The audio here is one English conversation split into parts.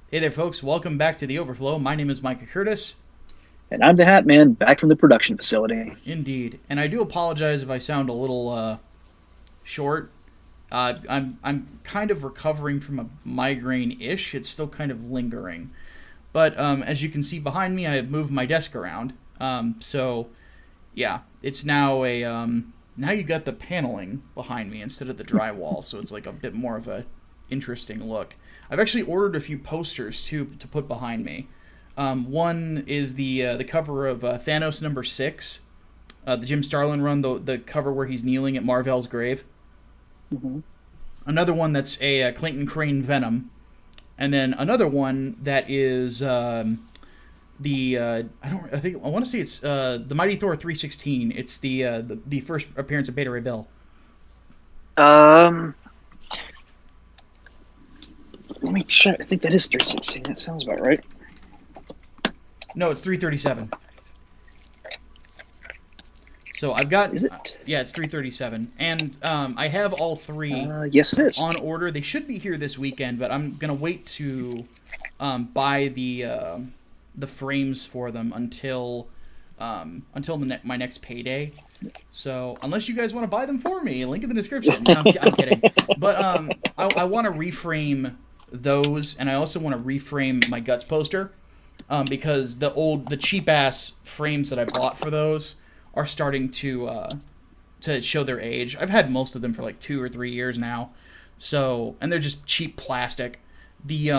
Hey there, folks. Welcome back to the Overflow. My name is Micah Curtis. And I'm the Hatman, back from the production facility. Indeed. And I do apologize if I sound a little short. I'm kind of recovering from a migraine-ish. It's still kind of lingering. But as you can see behind me, I have moved my desk around. So, yeah, it's now now you got the paneling behind me instead of the drywall. So it's like a bit more of a interesting look. I've actually ordered a few posters, too, to put behind me. One is the cover of Thanos #6, the Jim Starlin run, the cover where he's kneeling at Mar-Vell's grave. Mm-hmm. Another one that's a Clayton Crane Venom, and then another one that is I want to say it's the Mighty Thor 316. It's the first appearance of Beta Ray Bill. Um, Let me check. I think that is 316. That sounds about right. No, it's 337. So I've got, Is it? yeah, it's 337, and I have all three Yes, it is. on order. They should be here this weekend, but I'm gonna wait to buy the frames for them until my next payday. So unless you guys want to buy them for me, link in the description. No, I'm kidding. But I want to reframe those, and I also want to reframe my Guts poster because the cheap ass frames that I bought for those are starting to show their age. I've had most of them for like 2 or 3 years now, so and they're just cheap plastic. The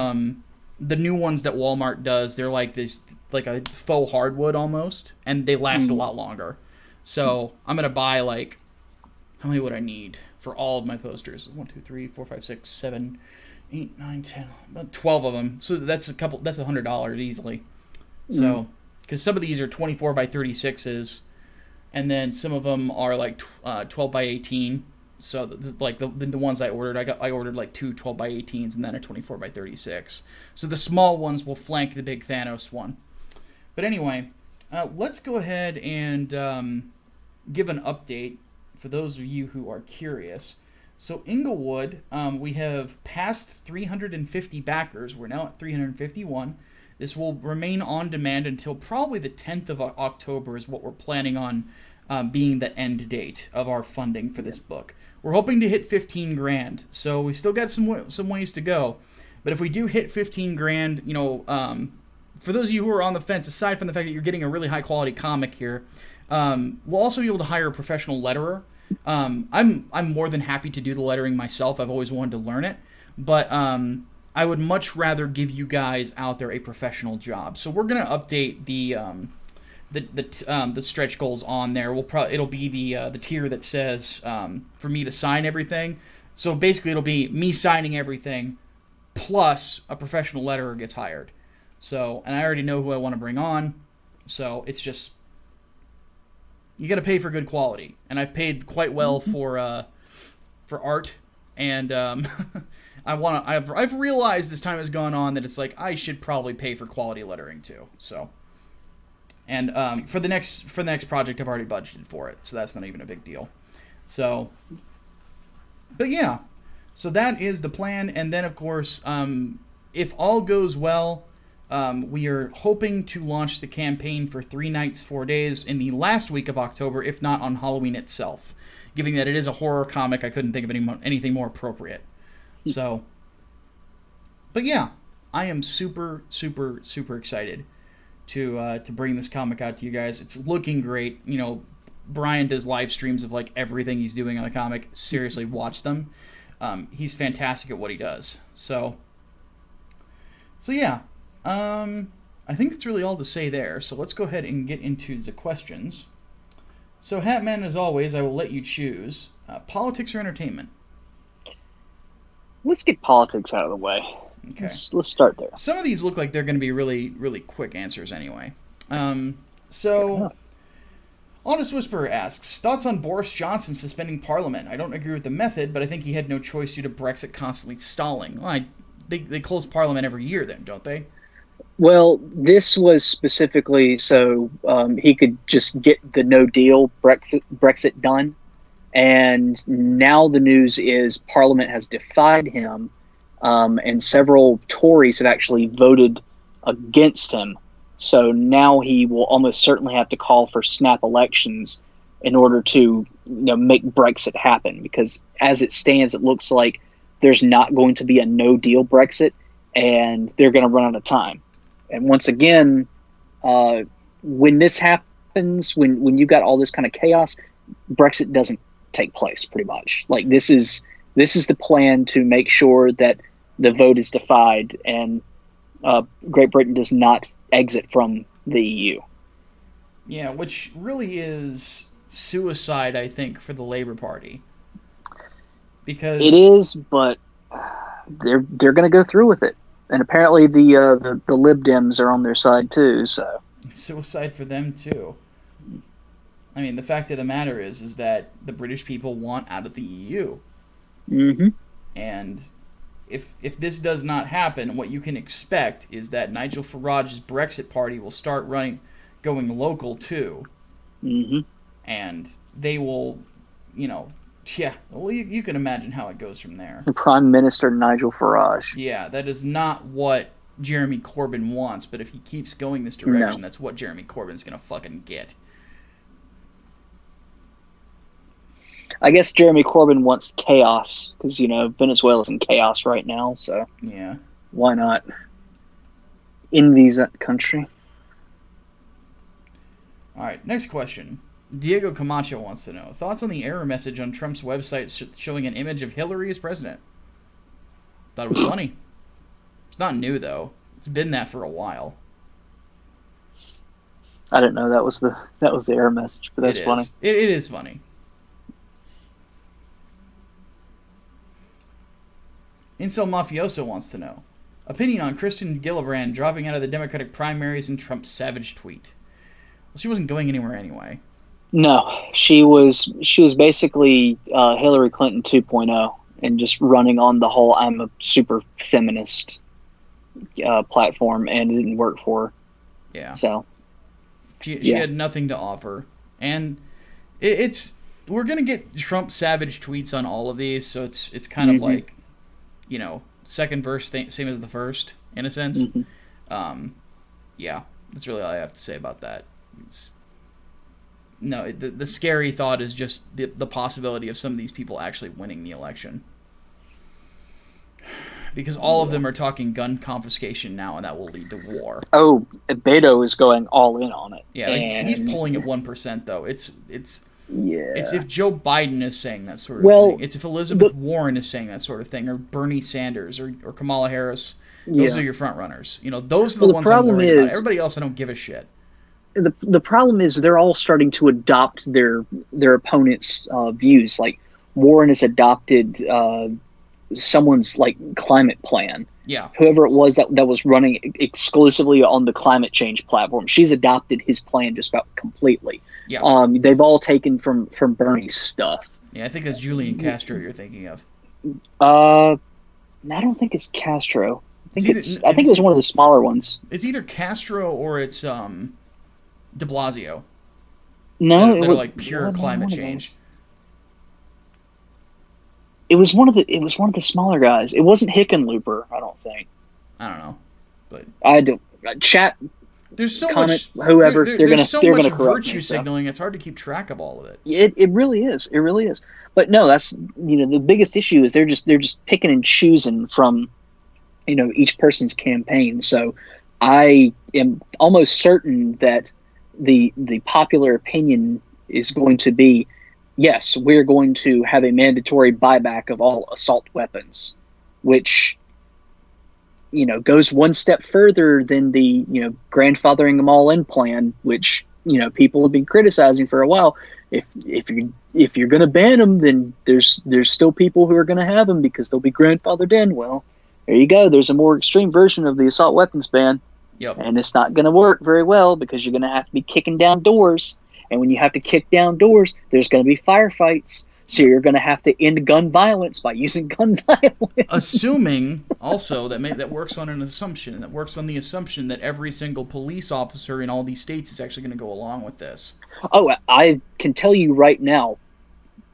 new ones that Walmart does, they're like this, like a faux hardwood almost, and they last a lot longer. So I'm gonna buy like, how many would I need for all of my posters? 1, 2, 3, 4, 5, 6, 7, 8, 9, 10, about 12 of them. So that's $100 easily. So because some of these are 24 by 36s, and then some of them are like 12 by 18. So like the ones I ordered, I ordered like two 12 by 18s and then a 24 by 36. So the small ones will flank the big Thanos one. But anyway, let's go ahead and give an update for those of you who are curious. So Englewood, we have passed 350 backers. We're now at 351. This will remain on demand until probably the 10th of October is what we're planning on being the end date of our funding for this book. We're hoping to hit 15 grand, so we still got some ways to go. But if we do hit 15 grand, for those of you who are on the fence, aside from the fact that you're getting a really high quality comic here, we'll also be able to hire a professional letterer. I'm more than happy to do the lettering myself. I've always wanted to learn it, but I would much rather give you guys out there a professional job. So we're gonna update the stretch goals on there. It'll be the tier that says for me to sign everything. So basically, it'll be me signing everything plus a professional letterer gets hired. So, and I already know who I want to bring on. So it's just, you got to pay for good quality, and I've paid quite well for art, and I've realized as time has gone on that it's like I should probably pay for quality lettering too. So, and for the next project, I've already budgeted for it, so that's not even a big deal. So, but yeah, so that is the plan, and then of course, if all goes well, we are hoping to launch the campaign for 3 nights, 4 days in the last week of October, if not on Halloween itself. Given that it is a horror comic, I couldn't think of anything more appropriate. So, but yeah, I am super, super, super excited to bring this comic out to you guys. It's looking great. Brian does live streams of like everything he's doing on the comic. Seriously, watch them. He's fantastic at what he does. So yeah. I think that's really all to say there. So let's go ahead and get into the questions. So Hatman, as always, I will let you choose politics or entertainment. Let's get politics out of the way. Okay. Let's start there. Some of these look like they're going to be really, really quick answers anyway. Fair So, enough. Honest Whisperer asks, thoughts on Boris Johnson suspending Parliament? I don't agree with the method, but I think he had no choice due to Brexit constantly stalling. Well, they close Parliament every year then, don't they? Well, this was specifically so he could just get the no deal Brexit done. And now the news is Parliament has defied him and several Tories have actually voted against him. So now he will almost certainly have to call for snap elections in order to make Brexit happen. Because as it stands, it looks like there's not going to be a no-deal Brexit, and they're going to run out of time. And once again, when this happens, when you've got all this kind of chaos, Brexit doesn't take place, pretty much. Like, this is the plan to make sure that the vote is defied and Great Britain does not exit from the EU. Yeah, which really is suicide, I think, for the Labour Party. Because it is, but they're going to go through with it, and apparently the Lib Dems are on their side too. So suicide for them too. I mean, the fact of the matter is that the British people want out of the EU, and if this does not happen, what you can expect is that Nigel Farage's Brexit party will start going local too, and they will, well, you can imagine how it goes from there. Prime Minister Nigel Farage. Yeah, that is not what Jeremy Corbyn wants, but if he keeps going this direction, that's what Jeremy Corbyn's gonna fucking get. I guess Jeremy Corbyn wants chaos because Venezuela's in chaos right now. So yeah, why not envy that country? All right, next question. Diego Camacho wants to know thoughts on the error message on Trump's website showing an image of Hillary as president. Thought it was funny. It's not new though. It's been that for a while. I didn't know that was the error message, but that's funny. It is funny. Incel Mafioso wants to know opinion on Kristen Gillibrand dropping out of the Democratic primaries and Trump's savage tweet. Well, she wasn't going anywhere anyway. No, she was basically Hillary Clinton 2.0 and just running on the whole I'm a super feminist platform, and it didn't work for her. Yeah. So she had nothing to offer, and we're gonna get Trump savage tweets on all of these, so it's kind of like, second verse same as the first in a sense. Yeah, that's really all I have to say about that. The scary thought is just the possibility of some of these people actually winning the election. Because all of them are talking gun confiscation now, and that will lead to war. Oh, Beto is going all in on it. Yeah, he's pulling at 1%, though. It's if Joe Biden is saying that sort of thing. It's if Elizabeth Warren is saying that sort of thing, or Bernie Sanders, or Kamala Harris. Those are your front runners. Those are the ones I'm worried about. Everybody else, I don't give a shit. The problem is they're all starting to adopt their opponents' views. Like Warren has adopted someone's climate plan. Yeah. Whoever it was that was running exclusively on the climate change platform, she's adopted his plan just about completely. Yeah. They've all taken from Bernie's stuff. Yeah, I think that's Julian Castro you're thinking of. I don't think it's Castro. I think it was one of the smaller ones. It's either Castro or it's De Blasio. No, they're like pure climate change. It was one of the smaller guys. It wasn't Hickenlooper, I don't think. I don't know, but I don't chat. There's so comments, much. Whoever there's so much corrupt virtue signaling. It's hard to keep track of all of it. It really is. It really is. But no, that's the biggest issue is they're just picking and choosing from each person's campaign. So I am almost certain that the popular opinion is going to be, yes, we're going to have a mandatory buyback of all assault weapons, which goes one step further than the grandfathering them all in plan, which people have been criticizing for a while. If you're going to ban them, then there's still people who are going to have them because they'll be grandfathered in. Well, there you go. There's a more extreme version of the assault weapons ban. Yep. And it's not going to work very well because you're going to have to be kicking down doors. And when you have to kick down doors, there's going to be firefights. So you're going to have to end gun violence by using gun violence. Assuming also that works on an assumption. That works on the assumption that every single police officer in all these states is actually going to go along with this. Oh, I can tell you right now,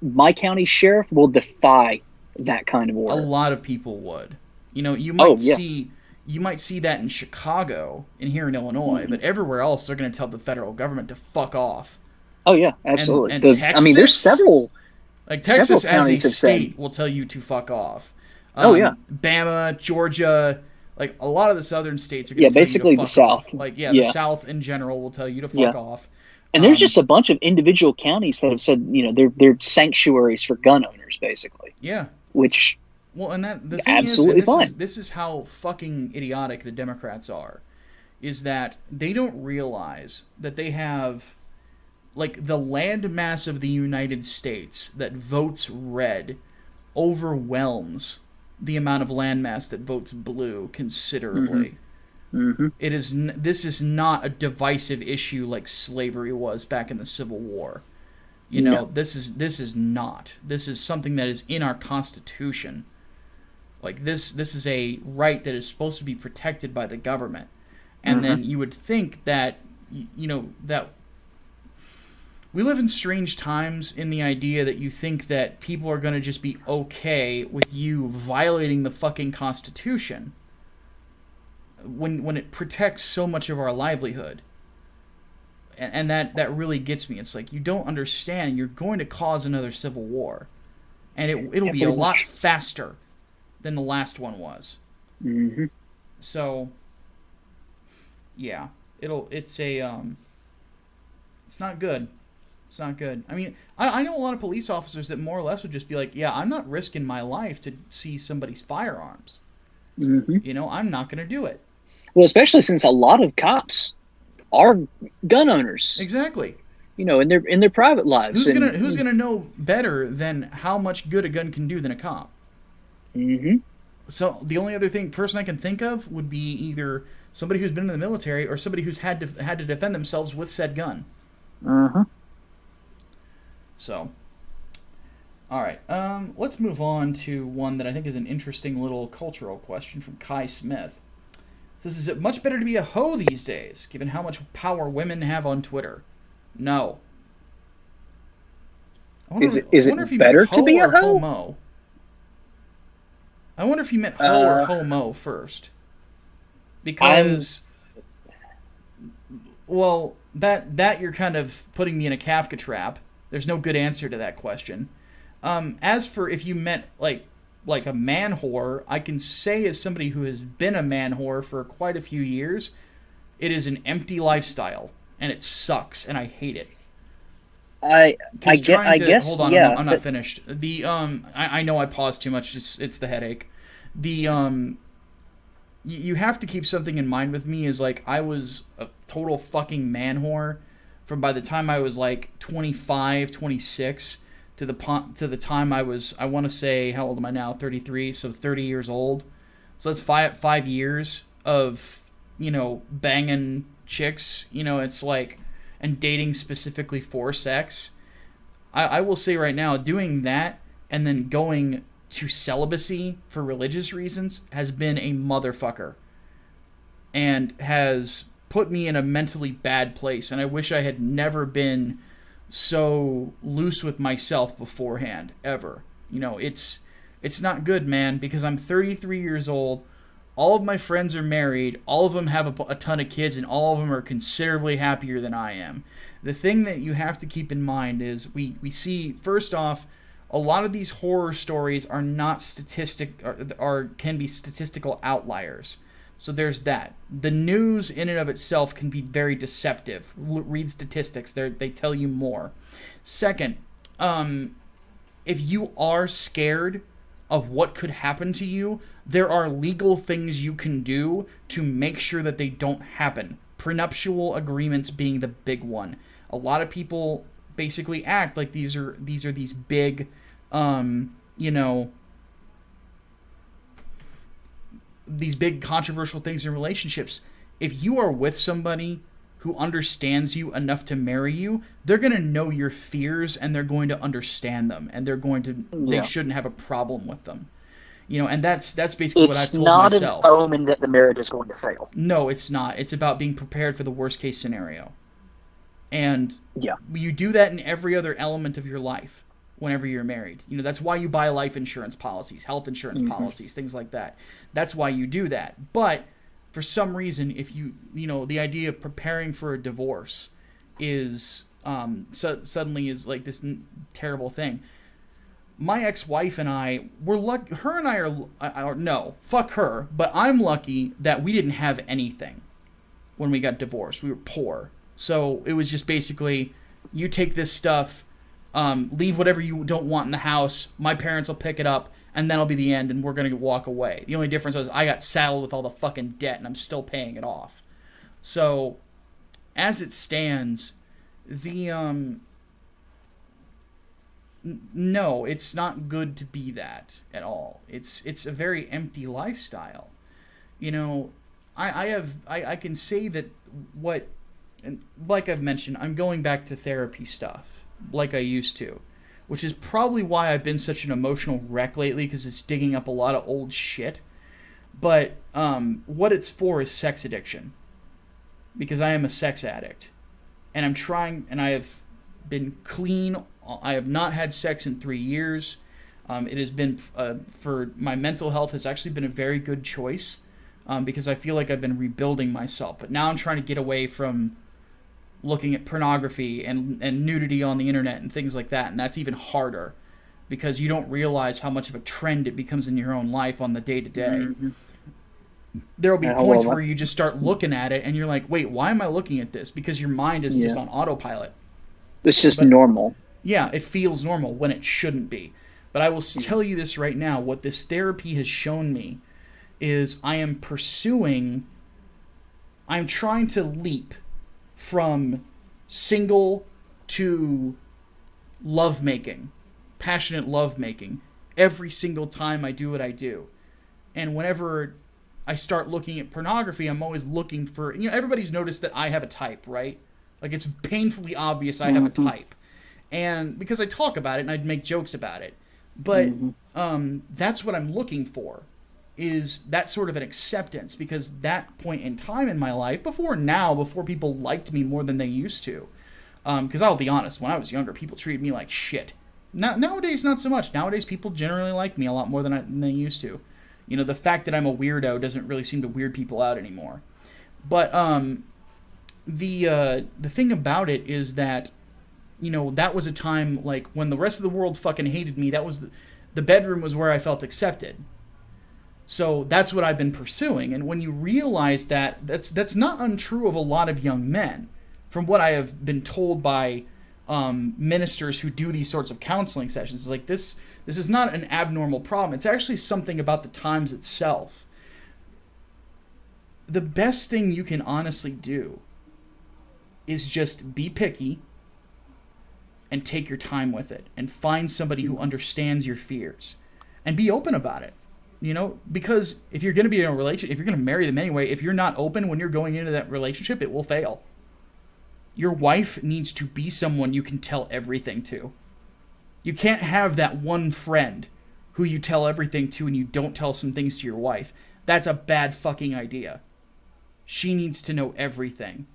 my county sheriff will defy that kind of order. A lot of people would. You Oh might yeah. see that in Chicago and here in Illinois, but everywhere else they're going to tell the federal government to fuck off. Oh yeah, And absolutely. and I mean, there's Texas, like several Texas as a counties have said, state will tell you to fuck off. "Oh yeah, Bama, Georgia, like a lot of the southern states are going yeah." to tell you to Basically, the fuck off. South. Like the Yeah, South in general will tell you to yeah. fuck off. And there's just a bunch of individual counties that have said, they're sanctuaries for gun owners, basically. Yeah. Which, Well, and that the thing absolutely is, fine. this is how fucking idiotic the Democrats are, is that they don't realize that they have, like, the landmass of the United States that votes red overwhelms the amount of landmass that votes blue considerably. Mm-hmm. This is not a divisive issue like slavery was back in the Civil War. No. This is not. This is something that is in our Constitution. Like this is a right that is supposed to be protected by the government. And then you would think that that we live in strange times in the idea that you think that people are going to just be okay with you violating the fucking Constitution when it protects so much of our livelihood. And that really gets me. It's like, you don't understand. You're going to cause another civil war. And it'll be a lot faster than the last one was. Mm-hmm. So, yeah. It's not good. It's not good. I mean, I know a lot of police officers that more or less would just be like, yeah, I'm not risking my life to see somebody's firearms. Mm-hmm. I'm not going to do it. Well, especially since a lot of cops are gun owners. Exactly. In their private lives. Who's gonna know better than how much good a gun can do than a cop? Mm-hmm. So the only other person I can think of would be either somebody who's been in the military or somebody who's had to defend themselves with said gun. Uh-huh. So, all right. Let's move on to one that I think is an interesting little cultural question from Kai Smith. This is it much better to be a hoe these days, given how much power women have on Twitter? No. Is it better to be a hoe? Homo. I wonder if you meant hoe or homo first. Because, well, that you're kind of putting me in a Kafka trap. There's no good answer to that question. As for if you meant like a man whore, I can say as somebody who has been a man whore for quite a few years, it is an empty lifestyle, and it sucks, and I hate it. I guess. Hold on, yeah, I'm not finished. I know I paused too much. It's the headache. You have to keep something in mind with me. Is like, I was a total fucking man whore from by the time I was like 25, 26 to the time I want to say, how old am I now? 33, so 30 years old. So that's 5 years of banging chicks. It's like, and dating specifically for sex. I will say right now, doing that and then going to celibacy for religious reasons has been a motherfucker. And has put me in a mentally bad place. And I wish I had never been so loose with myself beforehand, ever. It's not good, man, because I'm 33 years old. All of my friends are married. All of them have a ton of kids, and all of them are considerably happier than I am. The thing that you have to keep in mind is we see, first off, a lot of these horror stories are not can be statistical outliers. So there's that. The news in and of itself can be very deceptive. Read statistics. They tell you more. Second, if you are scared of what could happen to you, there are legal things you can do to make sure that they don't happen. Prenuptial agreements being the big one. A lot of people basically act like these are these big, these big controversial things in relationships. If you are with somebody who understands you enough to marry you, they're going to know your fears and they're going to understand them, and they shouldn't have a problem with them. And that's basically what I've told myself. It's not an omen that the marriage is going to fail. No, it's not. It's about being prepared for the worst case scenario. And you do that in every other element of your life. whenever you're married. You know, that's why you buy life insurance policies, health insurance policies, things like that. That's why you do that. But for some reason, if you know, the idea of preparing for a divorce is suddenly is like this terrible thing. My ex-wife and I were lucky. Her and I are no, fuck her. But I'm lucky that we didn't have anything when we got divorced. We were poor, so it was just basically, you take this stuff, leave whatever you don't want in the house. My parents will pick it up, and that'll be the end, and we're gonna walk away. The only difference was I got saddled with all the fucking debt, and I'm still paying it off. So, as it stands, no, it's not good to be that at all. It's a very empty lifestyle. You know, I can say that and like I've mentioned, I'm going back to therapy stuff like I used to, which is probably why I've been such an emotional wreck lately, because it's digging up a lot of old shit. But what it's for is sex addiction, because I am a sex addict, and I'm trying, and I have been clean. I have not had sex in 3 years. It has been, for my mental health, has actually been a very good choice, because I feel like I've been rebuilding myself. But now I'm trying to get away from looking at pornography and nudity on the internet and things like that, and that's even harder, because you don't realize how much of a trend it becomes in your own life on the day-to-day. There will be points where you just start looking at it, and you're like, wait, why am I looking at this? Because your mind is just on autopilot. It's just normal. Yeah, it feels normal when it shouldn't be. But I will tell you this right now, what this therapy has shown me is I'm trying to leap from single to lovemaking, passionate lovemaking, every single time I do what I do. And whenever I start looking at pornography, I'm always looking for, you know, everybody's noticed that I have a type, right? Like, it's painfully obvious I have a type. And because I talk about it and I'd make jokes about it. But that's what I'm looking for, is that sort of an acceptance, because that point in time in my life, before people liked me more than they used to. Because I'll be honest, when I was younger, people treated me like shit. Nowadays, not so much. Nowadays, people generally like me a lot more than they used to. You know, the fact that I'm a weirdo doesn't really seem to weird people out anymore. But the thing about it is that, you know, that was a time, like, when the rest of the world fucking hated me, that was the bedroom was where I felt accepted. So that's what I've been pursuing. And when you realize that, that's not untrue of a lot of young men. From what I have been told by ministers who do these sorts of counseling sessions, it's like, this is not an abnormal problem. It's actually something about the times itself. The best thing you can honestly do is just be picky and take your time with it, and find somebody who understands your fears, and be open about it. You know, because if you're going to be in a relationship, if you're going to marry them anyway, if you're not open when you're going into that relationship, it will fail. Your wife needs to be someone you can tell everything to. You can't have that one friend who you tell everything to and you don't tell some things to your wife. That's a bad fucking idea. She needs to know everything.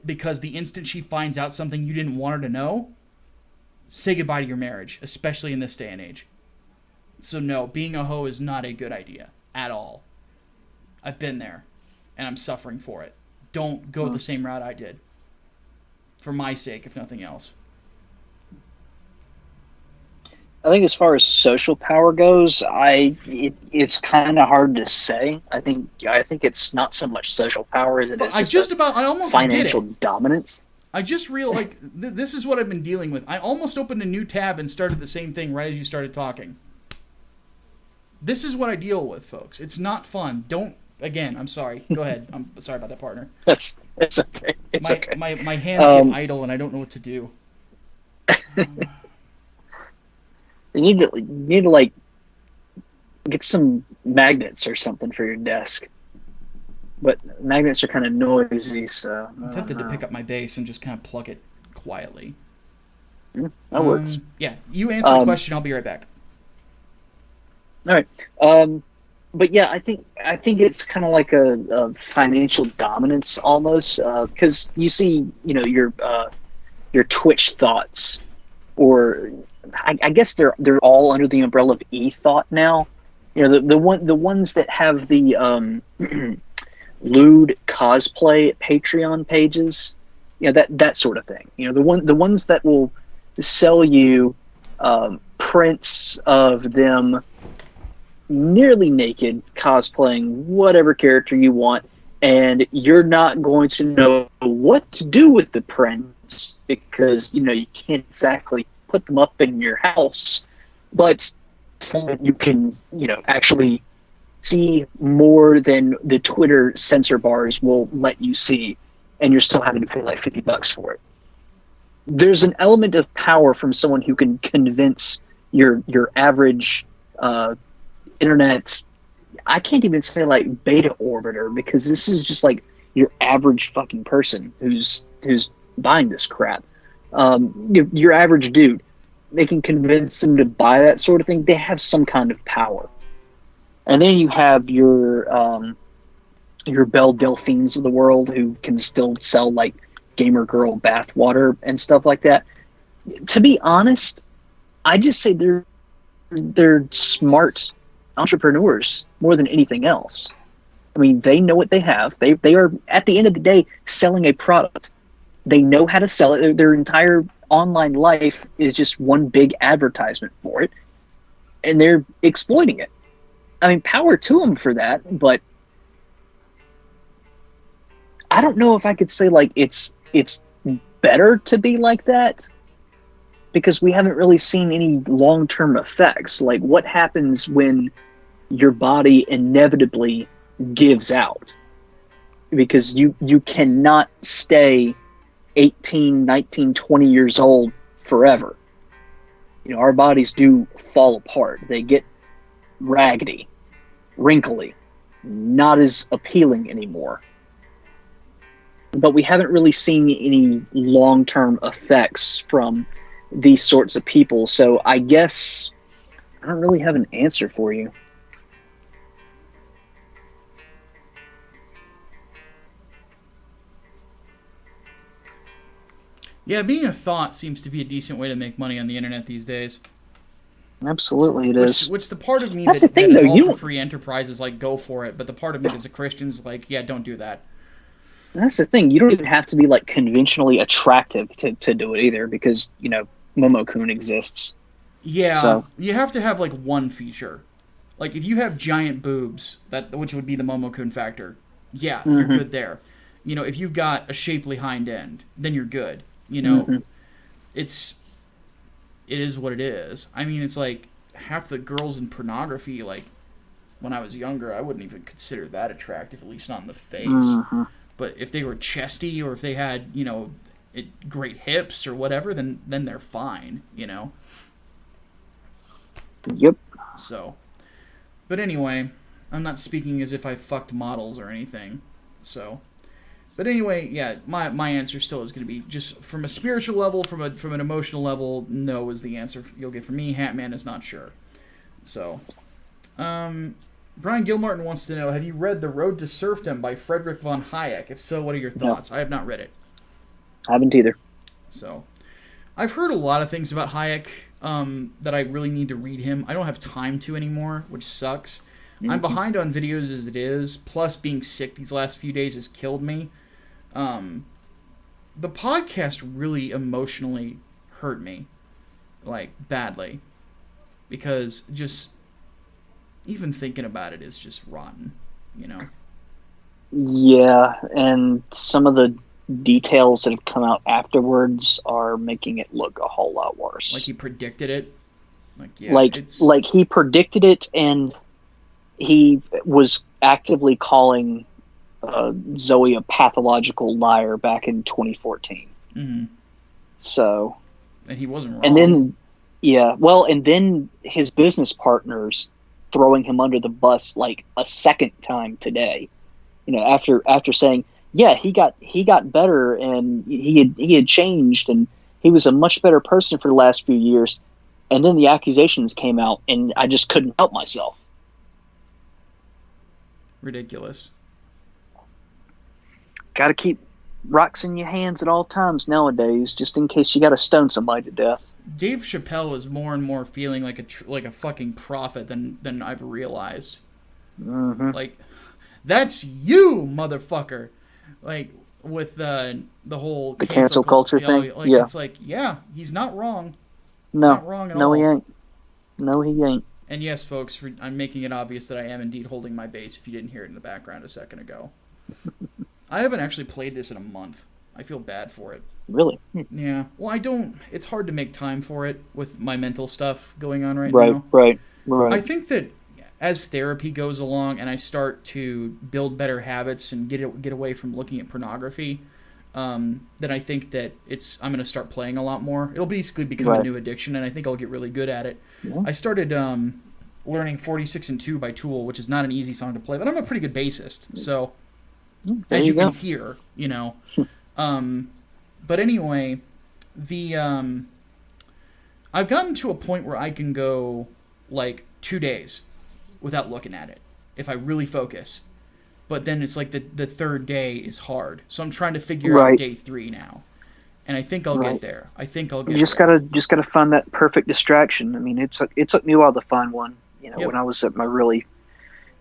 Because the instant she finds out something you didn't want her to know, say goodbye to your marriage, especially in this day and age. So no, being a hoe is not a good idea at all. I've been there, and I'm suffering for it. Don't go the same route I did. For my sake, if nothing else. I think as far as social power goes, it's kind of hard to say. I think it's not so much social power as it is I almost financial did it. Dominance. I just realized, this is what I've been dealing with. I almost opened a new tab and started the same thing right as you started talking. This is what I deal with, folks. It's not fun. Again, I'm sorry. Go ahead. I'm sorry about that, partner. It's okay. It's okay. My hands get idle and I don't know what to do. You need to like get some magnets or something for your desk. But magnets are kind of noisy, so I'm tempted to pick up my bass and just kind of plug it quietly. That works. Yeah, you answer the question. I'll be right back. All right. But yeah, I think it's kind of like a financial dominance almost, because you see, you know, your Twitch thoughts, or I guess they're all under the umbrella of e-thought now. You know, the ones that have the lewd cosplay Patreon pages, you know, that sort of thing. You know, the ones that will sell you prints of them nearly naked cosplaying whatever character you want, and you're not going to know what to do with the prints because, you know, you can't exactly put them up in your house, but you can, you know, actually see more than the Twitter censor bars will let you see, and you're still having to pay like $50 for it. There's an element of power from someone who can convince your average internet, I can't even say like beta orbiter, because this is just like your average fucking person who's buying this crap. Your average dude, they can convince them to buy that sort of thing. They have some kind of power. And then you have your Belle Delphines of the world who can still sell like gamer girl bathwater and stuff like that. To be honest, I just say they're smart entrepreneurs more than anything else. I mean, they know what they have. They are, at the end of the day, selling a product. They know how to sell it. Their entire online life is just one big advertisement for it, and they're exploiting it. I mean, power to them for that, but I don't know if I could say like it's better to be like that, because we haven't really seen any long-term effects. Like, what happens when your body inevitably gives out? Because you cannot stay 18, 19, 20 years old forever. You know, our bodies do fall apart. They get raggedy, wrinkly, not as appealing anymore. But we haven't really seen any long-term effects from these sorts of people, so I guess I don't really have an answer for you. Yeah, being a thought seems to be a decent way to make money on the internet these days. Absolutely, it is. Which the part of me That's that the thing, is though. all You for don't. free enterprise is like, go for it. But the part of me that's a Christian's like, yeah, don't do that. That's the thing. You don't even have to be like conventionally attractive to do it either, because, you know, Momo-kun exists. Yeah, So you have to have like one feature. Like if you have giant boobs, which would be the Momo-kun factor, yeah, you're good there. You know, if you've got a shapely hind end, then you're good. You know, it is what it is. I mean, it's like half the girls in pornography, like when I was younger, I wouldn't even consider that attractive, at least not in the face. But if they were chesty or if they had, you know, great hips or whatever, then they're fine, you know. Yep. So, but anyway, I'm not speaking as if I fucked models or anything. So, but anyway, yeah, my answer still is going to be just from a spiritual level, from an emotional level, no is the answer you'll get from me. Hatman is not sure. So, Brian Gilmartin wants to know, have you read The Road to Serfdom by Friedrich von Hayek? If so, what are your thoughts? No. I have not read it. I haven't either. So, I've heard a lot of things about Hayek that I really need to read him. I don't have time to anymore, which sucks. I'm behind on videos as it is, plus being sick these last few days has killed me. The podcast really emotionally hurt me, like, badly, because just even thinking about it is just rotten, you know? Yeah, and some of the details that have come out afterwards are making it look a whole lot worse. Like he predicted it? Yeah, like he predicted it, and he was actively calling Zoe a pathological liar back in 2014. So, and he wasn't wrong. And then, yeah, well, and then his business partners throwing him under the bus like a second time today. You know, after saying, yeah, he got better and he had changed and he was a much better person for the last few years. And then the accusations came out, and I just couldn't help myself. Ridiculous. Got to keep rocks in your hands at all times nowadays, just in case you got to stone somebody to death. Dave Chappelle is more and more feeling like a fucking prophet than I've realized. Mm-hmm. Like, that's you, motherfucker. Like, with the whole The cancel culture thing. Like, Yeah. it's like, yeah, he's not wrong. No. Not wrong at No, all. he ain't. No, he ain't. And yes, folks, I'm making it obvious that I am indeed holding my bass if you didn't hear it in the background a second ago. I haven't actually played this in a month. I feel bad for it. Really? Yeah. Well, I don't... It's hard to make time for it with my mental stuff going on right now. Right. I think that as therapy goes along and I start to build better habits and get away from looking at pornography, then I think that I'm going to start playing a lot more. It'll basically become a new addiction, and I think I'll get really good at it. Yeah. I started learning 46 and 2 by Tool, which is not an easy song to play, but I'm a pretty good bassist, so as you can hear, you know. But anyway, I've gotten to a point where I can go like 2 days without looking at it if I really focus. But then it's like the third day is hard. So I'm trying to figure out day 3 now. And I think I'll get there. You just gotta find that perfect distraction. I mean, it took me a while to find one. You know, when I was at my really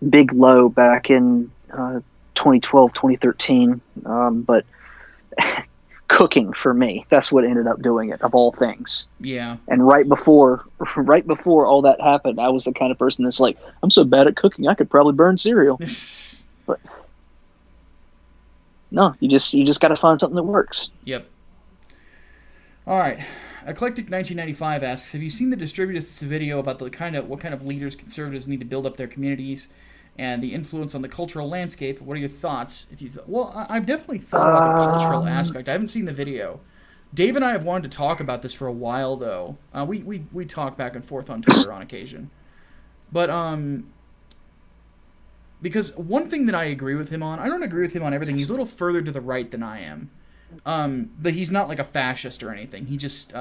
big low back in 2012, 2013. But cooking for me, that's what ended up doing it, of all things. Yeah. And right before all that happened, I was the kind of person that's like, I'm so bad at cooking, I could probably burn cereal. But no, you just got to find something that works. Yep. All right. Eclectic 1995 asks, have you seen the Distributists video about what kind of leaders conservatives need to build up their communities and the influence on the cultural landscape? What are your thoughts? I've definitely thought about the cultural aspect. I haven't seen the video. Dave and I have wanted to talk about this for a while, though. We talk back and forth on Twitter on occasion. But because one thing that I agree with him on, I don't agree with him on everything. He's a little further to the right than I am. But he's not like a fascist or anything. He just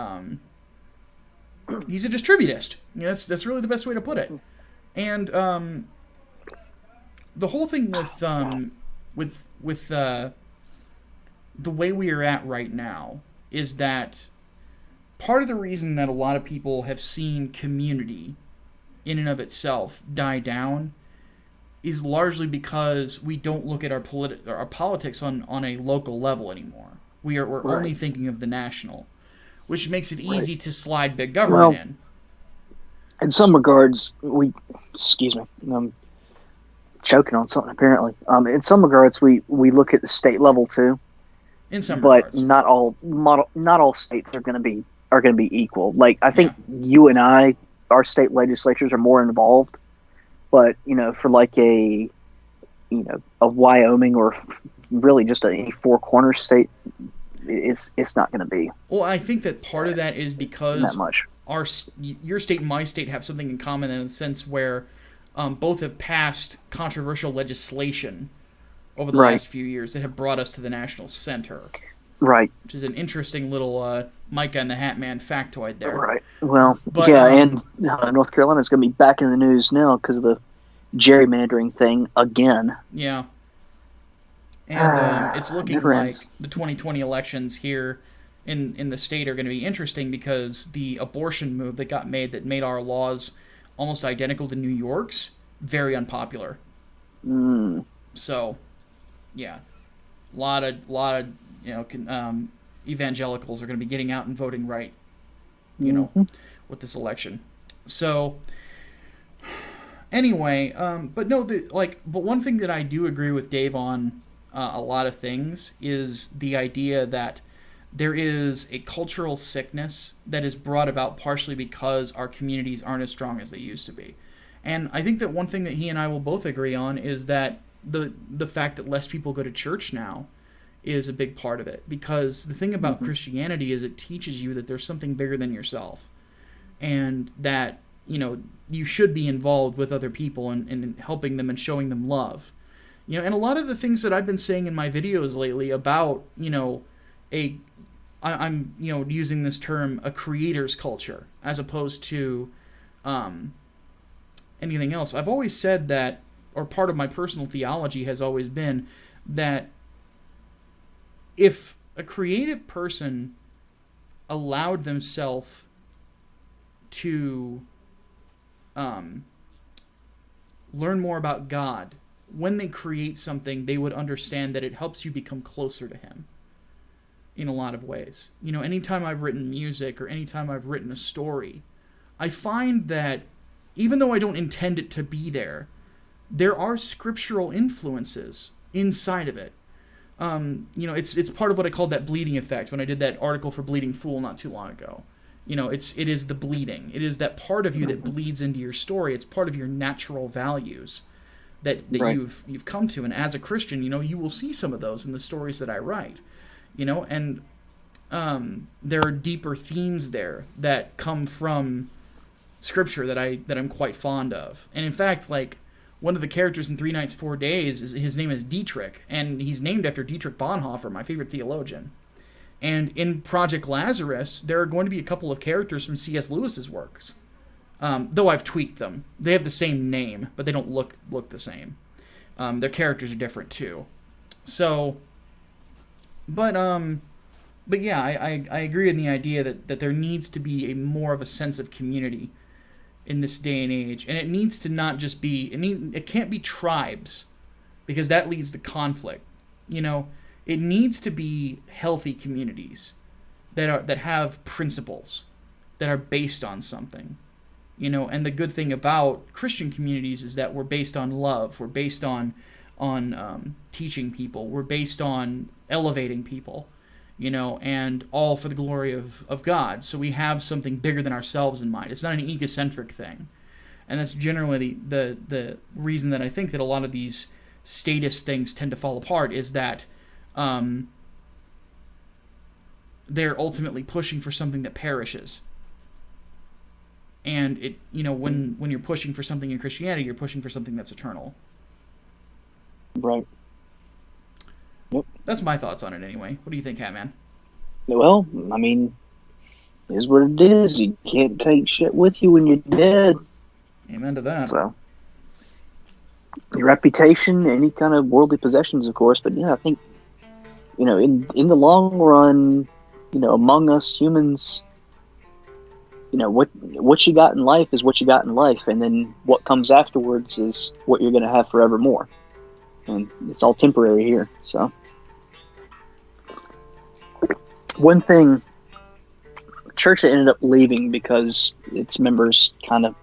he's a distributist. You know, that's really the best way to put it. And the whole thing with the way we are at right now is that part of the reason that a lot of people have seen community in and of itself die down is largely because we don't look at our politics on a local level anymore. We're only thinking of the national, which makes it easy to slide big government in. In some regards, excuse me, I'm choking on something apparently. In some regards, we look at the state level too. In some regards, not all states are going to be equal. Like I think you and I, our state legislatures are more involved. But, you know, for like a Wyoming or really just any four corner state, it's not going to be. Well, I think that part of that is because that much. Your state and my state have something in common in the sense where both have passed controversial legislation over the last few years that have brought us to the national center. Right. Which is an interesting little Micah and the Hatman factoid there. Right. Well, and North Carolina is going to be back in the news now because of the gerrymandering thing again. Yeah. And it's looking like the 2020 elections here in the state are going to be interesting because the abortion move that made our laws almost identical to New York's, very unpopular. So, yeah. A lot of evangelicals are going to be getting out and voting right, with this election. So, anyway, but one thing that I do agree with Dave on a lot of things is the idea that there is a cultural sickness that is brought about partially because our communities aren't as strong as they used to be. And I think that one thing that he and I will both agree on is that the fact that less people go to church now is a big part of it, because the thing about Christianity is it teaches you that there's something bigger than yourself, and that you should be involved with other people and helping them and showing them love, and a lot of the things that I've been saying in my videos lately about I'm using this term, a creator's culture, as opposed to anything else. I've always said that, or part of my personal theology has always been that if a creative person allowed themselves to learn more about God, when they create something, they would understand that it helps you become closer to Him in a lot of ways. You know, anytime I've written music or anytime I've written a story, I find that even though I don't intend it to be there, there are scriptural influences inside of it. You know, it's part of what I called that bleeding effect when I did that article for Bleeding Fool not too long ago. You know, it is the bleeding. It is that part of you that bleeds into your story. It's part of your natural values that right. you've come to. And as a Christian, you know, you will see some of those in the stories that I write. You know, and there are deeper themes there that come from Scripture that I'm quite fond of. And in fact, like, one of the characters in 3 Nights, 4 Days, his name is Dietrich, and he's named after Dietrich Bonhoeffer, my favorite theologian. And in Project Lazarus, there are going to be a couple of characters from C.S. Lewis's works, though I've tweaked them. They have the same name, but they don't look the same. Their characters are different too. So, but yeah, I agree in the idea that there needs to be more of a sense of community in this day and age, and it needs to not just be it can't be tribes, because that leads to conflict. You know, it needs to be healthy communities that have principles that are based on something. You know, and the good thing about Christian communities is that we're based on love, we're based on teaching people, we're based on elevating people, you know, and all for the glory of God. So we have something bigger than ourselves in mind. It's not an egocentric thing. And that's generally the reason that I think that a lot of these statist things tend to fall apart, is that they're ultimately pushing for something that perishes. And it, you know, when you're pushing for something in Christianity, you're pushing for something that's eternal. Right. Yep. That's my thoughts on it anyway. What do you think, Hatman? Well, I mean, it is what it is. You can't take shit with you when you're dead. Amen to that. So, your reputation, any kind of worldly possessions, of course, but yeah, I think, you know, in the long run, you know, among us humans, you know, what you got in life is what you got in life, and then what comes afterwards is what you're going to have forevermore. And it's all temporary here. So, one thing, church ended up leaving because its members kind of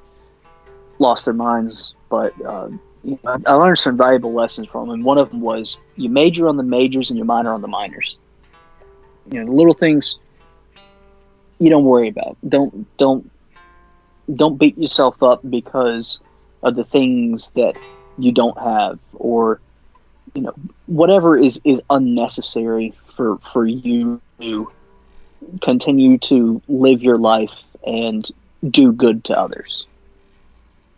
lost their minds, but you know, I learned some valuable lessons from them, and one of them was you major on the majors and you minor on the minors. You know, the little things you don't worry about. Don't beat yourself up because of the things that you don't have, or, you know, whatever is unnecessary for you to continue to live your life and do good to others.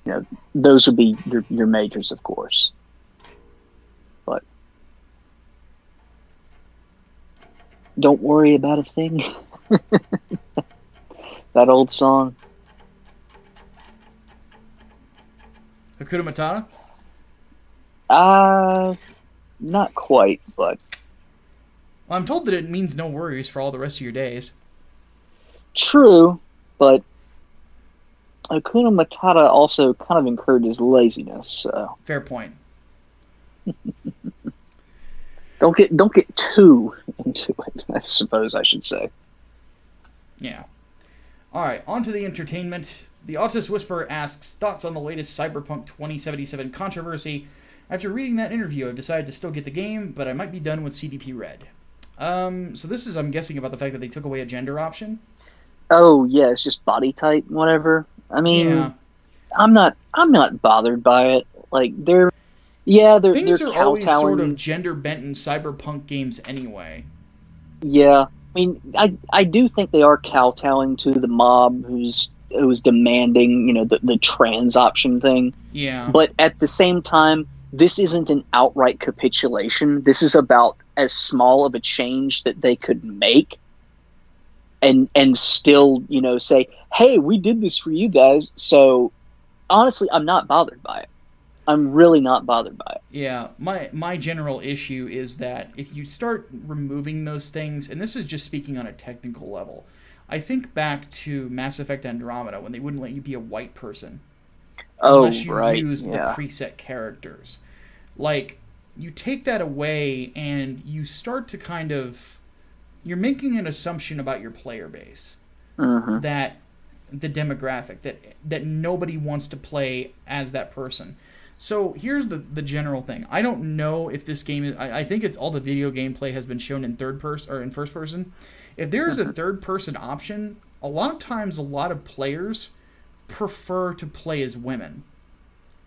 You know, those would be your majors, of course. But don't worry about a thing. That old song. Hakuna Matata? Not quite, but... Well, I'm told that it means no worries for all the rest of your days. True, but Hakuna Matata also kind of encourages laziness, so... Fair point. Don't get too into it, I suppose I should say. Yeah. Alright, on to the entertainment. The Autist Whisperer asks, thoughts on the latest Cyberpunk 2077 controversy? After reading that interview, I've decided to still get the game, but I might be done with CDP Red. So this is, I'm guessing, about the fact that they took away a gender option? Oh, yeah, it's just body type, whatever. I mean, yeah. I'm not bothered by it. Like, they're Things are always sort of gender-bent in Cyberpunk games anyway. Yeah. I mean, I do think they are kowtowing to the mob who's demanding, you know, the trans option thing. Yeah. But at the same time, this isn't an outright capitulation. This is about as small of a change that they could make and still, you know, say, hey, we did this for you guys. So honestly, I'm not bothered by it. I'm really not bothered by it. Yeah, my general issue is that if you start removing those things, and this is just speaking on a technical level, I think back to Mass Effect Andromeda when they wouldn't let you be a white person Oh, unless you right. used the Yeah. preset characters. Like, you take that away and you start to kind of, you're making an assumption about your player base Mm-hmm. that the demographic that nobody wants to play as that person. So here's the general thing. I don't know if this game is. I think it's all the video gameplay has been shown in third person or in first person. If there is a third person option, a lot of times a lot of players prefer to play as women.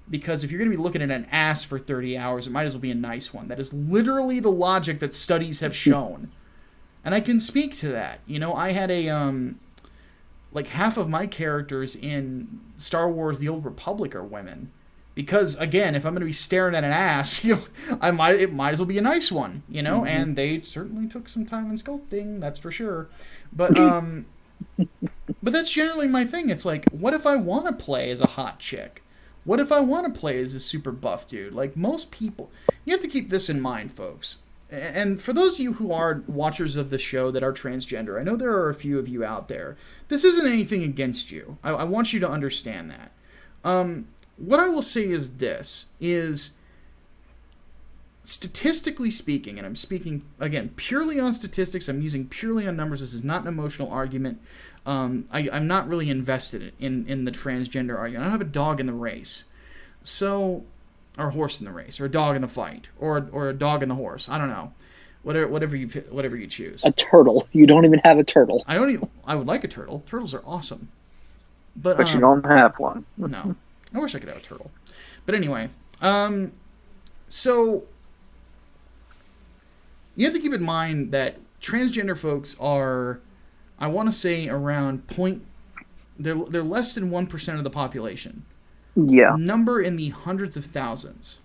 Because if you're going to be looking at an ass for 30 hours, it might as well be a nice one. That is literally the logic that studies have shown. And I can speak to that. You know, I had like half of my characters in Star Wars The Old Republic are women. Because again, if I'm going to be staring at an ass, it might as well be a nice one, you know? And they certainly took some time in sculpting, that's for sure. But but that's generally my thing. It's like, what if I want to play as a hot chick? What if I want to play as a super buff dude? Like most people, you have to keep this in mind, folks. And for those of you who are watchers of the show that are transgender, I know there are a few of you out there. This isn't anything against you. I want you to understand that. What I will say is this, is statistically speaking, and I'm speaking, again, purely on statistics, I'm using purely on numbers, this is not an emotional argument. I'm not really invested in the transgender argument. I don't have a dog in the race. So, or a horse in the race, or a dog in the fight, or a dog in the horse. I don't know. Whatever you choose. A turtle. You don't even have a turtle. I would like a turtle. Turtles are awesome. But you don't have one. No. I wish I could have a turtle. But anyway, so you have to keep in mind that transgender folks are, I want to say around they're less than 1% of the population. Yeah. Number in the hundreds of thousands.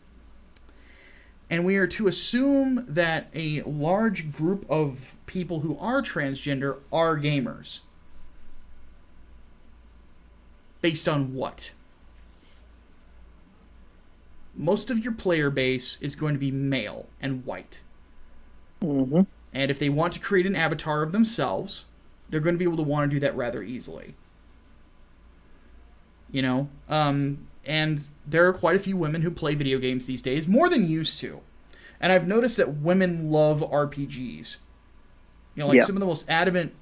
And we are to assume that a large group of people who are transgender are gamers. Based on what? Most of your player base is going to be male and white. Mm-hmm. And if they want to create an avatar of themselves, they're going to be able to want to do that rather easily. You know? And there are quite a few women who play video games these days, more than used to. And I've noticed that women love RPGs. You know, like some of the most adamant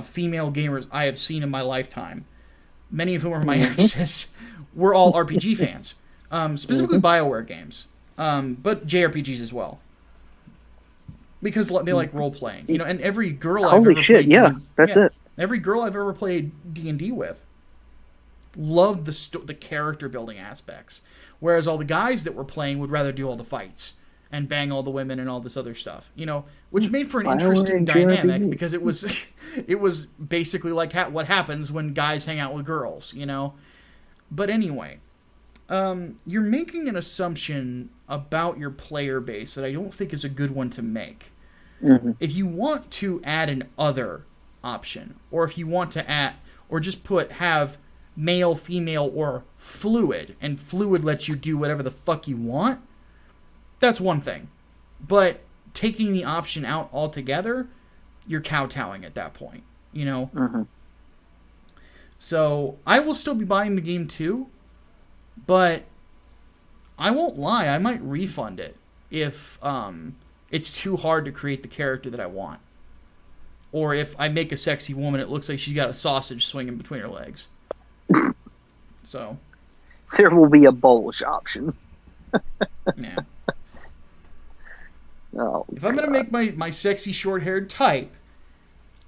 female gamers I have seen in my lifetime, many of whom are my exes, were all RPG fans. Specifically BioWare games, but JRPGs as well. Because they like role-playing. You know, and every girl I've ever played... that's it. Every girl I've ever played D&D with loved the character-building aspects. Whereas all the guys that were playing would rather do all the fights and bang all the women and all this other stuff. You know, which made for an interesting dynamic because it was basically like what happens when guys hang out with girls, you know? But anyway... you're making an assumption about your player base that I don't think is a good one to make. Mm-hmm. If you want to add an other option, or if you want to add, or just have male, female, or fluid, and fluid lets you do whatever the fuck you want, that's one thing. But taking the option out altogether, you're kowtowing at that point, you know? Mm-hmm. So, I will still be buying the game too, but I won't lie, I might refund it if it's too hard to create the character that I want. Or if I make a sexy woman, it looks like she's got a sausage swinging between her legs. So. There will be a bulge option. Yeah. Oh, if I'm going to make my sexy short-haired type,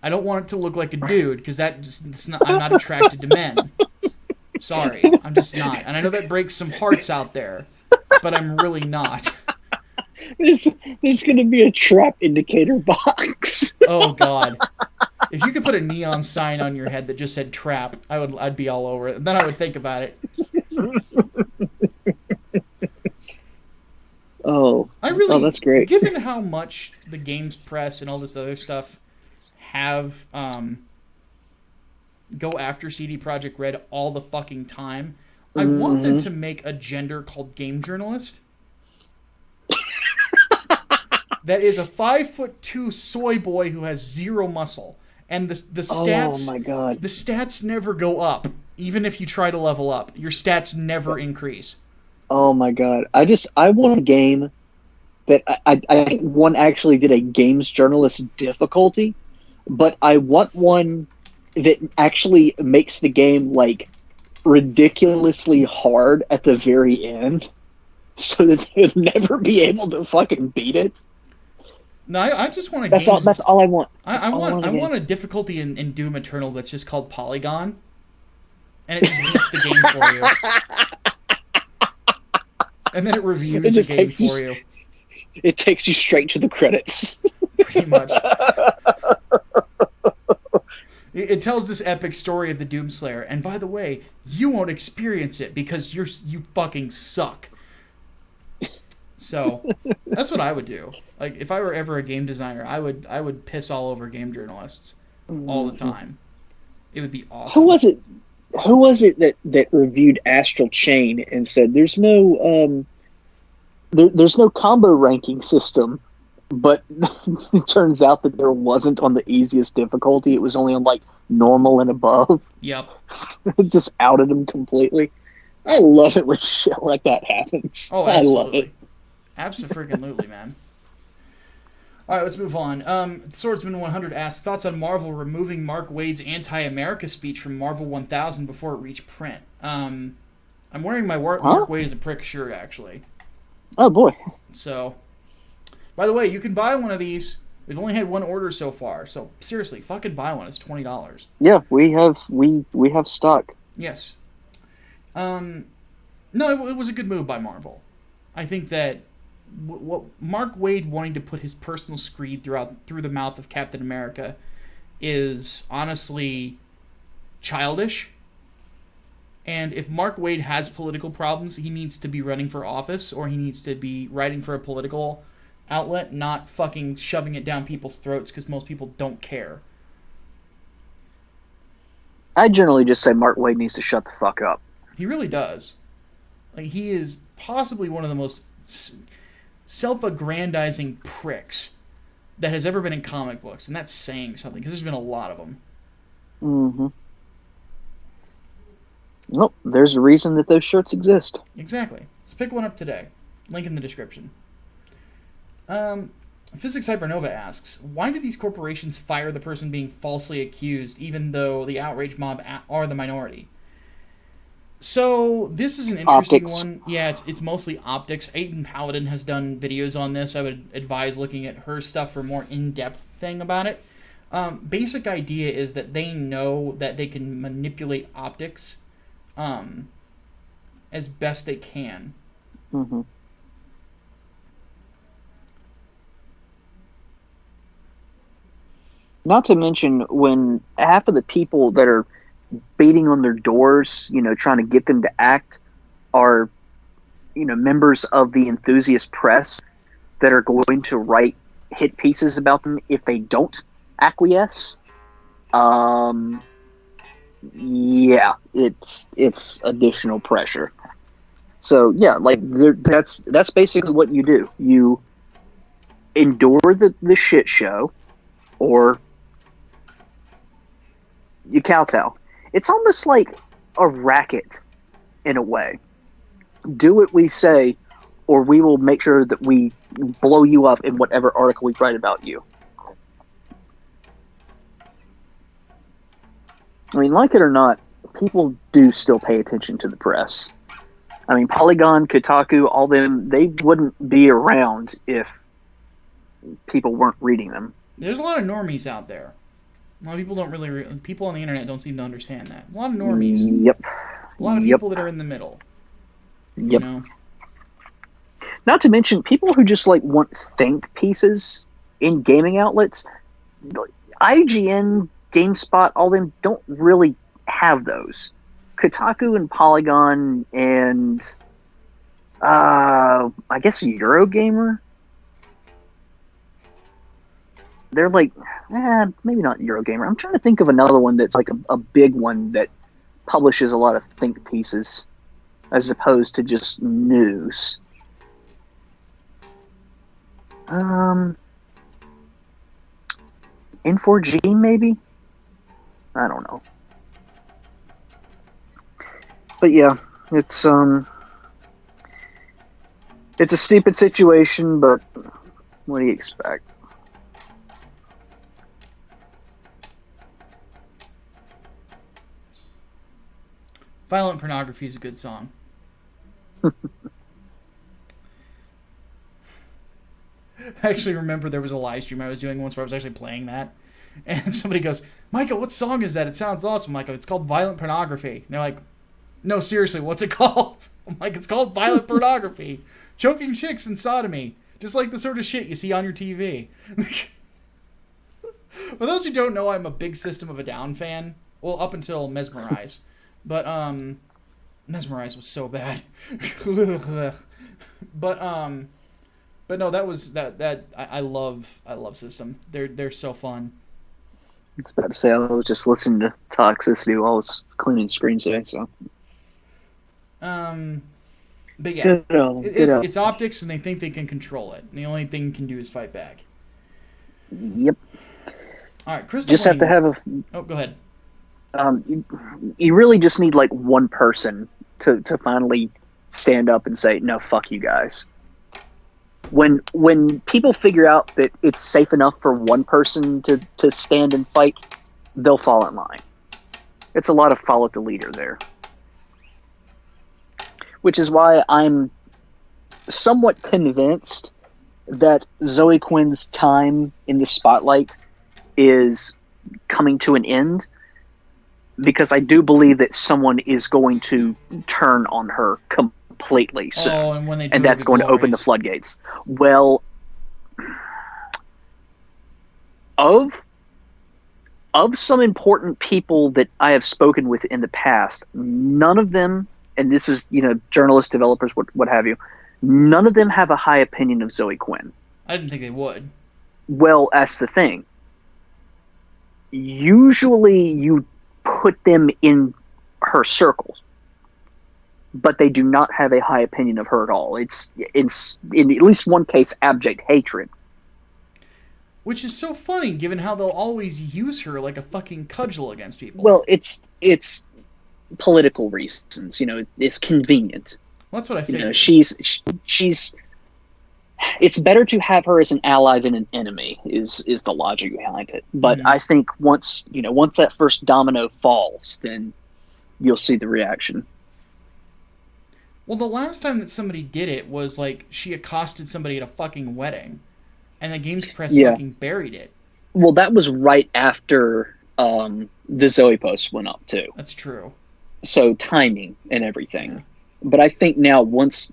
I don't want it to look like a dude, because I'm not attracted to men. Sorry, I'm just not. And I know that breaks some hearts out there, but I'm really not. There's going to be a trap indicator box. Oh, God. If you could put a neon sign on your head that just said trap, I'd be all over it. Then I would think about it. Oh, that's great. Given how much the games press and all this other stuff have go after CD Projekt Red all the fucking time, I want them to make a gender called game journalist. That is a 5'2" soy boy who has zero muscle and the Oh stats my god. the stats never go up. Even if you try to level up, your stats never increase. Oh my god. I want a game that I think one actually did a games journalist difficulty, but I want one that actually makes the game like ridiculously hard at the very end, so that they'll never be able to fucking beat it. No, I just want a That's all. games. That's all I want. I want a difficulty in Doom Eternal that's just called Polygon, and it just beats the game for you, and then it reviews the game for you. It takes you straight to the credits. Pretty much. It tells this epic story of the Doomslayer, and by the way, you won't experience it because you fucking suck. So that's what I would do. Like if I were ever a game designer, I would piss all over game journalists all the time. It would be awesome. Who was it that reviewed Astral Chain and said there's no there's no combo ranking system, but it turns out that there wasn't on the easiest difficulty. It was only on like normal and above. Yep. It just outed him completely. I love it when shit like that happens. Oh, I love it. Absolutely, man. All right, let's move on. Swordsman100 asks, thoughts on Marvel removing Mark Waid's anti-America speech from Marvel 1000 before it reached print? I'm wearing my Mark Waid is a prick shirt, actually. Oh, boy. So, by the way, you can buy one of these. We've only had one order so far, so seriously, fucking buy one. It's $20. Yeah, we have stock. Yes. No, it was a good move by Marvel. I think that what Mark Waid wanting to put his personal screed through the mouth of Captain America is honestly childish. And if Mark Waid has political problems, he needs to be running for office, or he needs to be writing for a political outlet, not fucking shoving it down people's throats because most people don't care. I generally just say Mark Waid needs to shut the fuck up. He really does. Like, he is possibly one of the most self-aggrandizing pricks that has ever been in comic books, and that's saying something, because there's been a lot of them. Mm-hmm. Well, there's a reason that those shirts exist. Exactly. So pick one up today. Link in the description. Physics Hypernova asks, why do these corporations fire the person being falsely accused, even though the outrage mob are the minority? So this is an interesting one. Yeah, it's mostly optics. Aiden Paladin has done videos on this. I would advise looking at her stuff for more in-depth thing about it. Basic idea is that they know that they can manipulate optics as best they can. Mm-hmm. Not to mention when half of the people that are beating on their doors, trying to get them to act, are, members of the enthusiast press that are going to write hit pieces about them if they don't acquiesce. Yeah, it's additional pressure. So yeah, like that's basically what you do. You endure the shit show, or you kowtow. It's almost like a racket in a way. Do what we say, or we will make sure that we blow you up in whatever article we write about you. I mean, like it or not, people do still pay attention to the press. I mean, Polygon, Kotaku, all them, they wouldn't be around if people weren't reading them. There's a lot of normies out there. A lot of people don't really... people on the internet don't seem to understand that. A lot of normies. Yep. A lot of people that are in the middle. Yep. You know? Not to mention, people who just, want think pieces in gaming outlets. IGN, GameSpot, all them don't really have those. Kotaku and Polygon and I guess Eurogamer. They're maybe not Eurogamer. I'm trying to think of another one that's like a big one that publishes a lot of think pieces as opposed to just news. N4G maybe? I don't know. But yeah, it's a stupid situation, but what do you expect? Violent Pornography is a good song. I actually remember there was a live stream I was doing once where I was actually playing that. And somebody goes, Micah, what song is that? It sounds awesome. Micah, it's called Violent Pornography. And they're like, no, seriously, what's it called? I'm like, it's called Violent Pornography. Choking chicks and sodomy. Just like the sort of shit you see on your TV. For those who don't know, I'm a big System of a Down fan. Well, up until Mesmerize. But, Mesmerize was so bad. But no, I love System. They're so fun. I was about to say, I was just listening to Toxicity while I was cleaning screens today, so. But yeah, it's optics, and they think they can control it. And the only thing you can do is fight back. Yep. All right, Crystal. Just Wing. have to have a. Oh, go ahead. You really just need like one person to finally stand up and say, no, fuck you guys. When people figure out that it's safe enough for one person to stand and fight, they'll fall in line. It's a lot of follow the leader there. Which is why I'm somewhat convinced that Zoe Quinn's time in the spotlight is coming to an end, because I do believe that someone is going to turn on her completely soon. Oh, and when they do, and that's going to open the floodgates. Well, of some important people that I have spoken with in the past, none of them, and this is, journalists, developers, what have you, none of them have a high opinion of Zoe Quinn. I didn't think they would. Well, that's the thing. Usually you put them in her circle, but they do not have a high opinion of her at all. It's in at least one case, abject hatred. Which is so funny, given how they'll always use her like a fucking cudgel against people. Well, it's political reasons. It's convenient. Well, that's what I figured. She's. It's better to have her as an ally than an enemy. Is the logic behind it? But I think once that first domino falls, then you'll see the reaction. Well, the last time that somebody did it was like she accosted somebody at a fucking wedding, and the games press fucking buried it. Well, that was right after the Zoe post went up too. That's true. So timing and everything. Yeah. But I think now once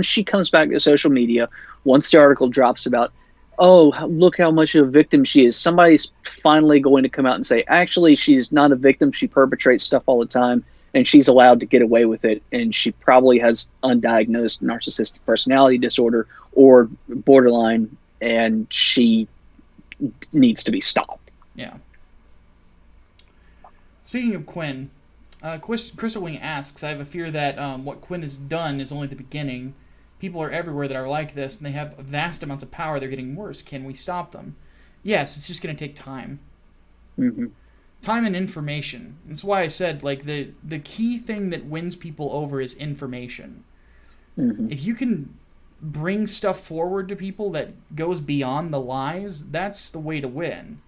she comes back to social media, once the article drops about, oh, look how much of a victim she is, somebody's finally going to come out and say, actually, she's not a victim. She perpetrates stuff all the time, and she's allowed to get away with it. And she probably has undiagnosed narcissistic personality disorder or borderline, and she needs to be stopped. Yeah. Speaking of Quinn, Crystal Wing asks, I have a fear that what Quinn has done is only the beginning. People are everywhere that are like this, and they have vast amounts of power. They're getting worse. Can we stop them? Yes, it's just going to take time. Mm-hmm. Time and information. That's why I said, like, the key thing that wins people over is information. Mm-hmm. If you can bring stuff forward to people that goes beyond the lies, that's the way to win.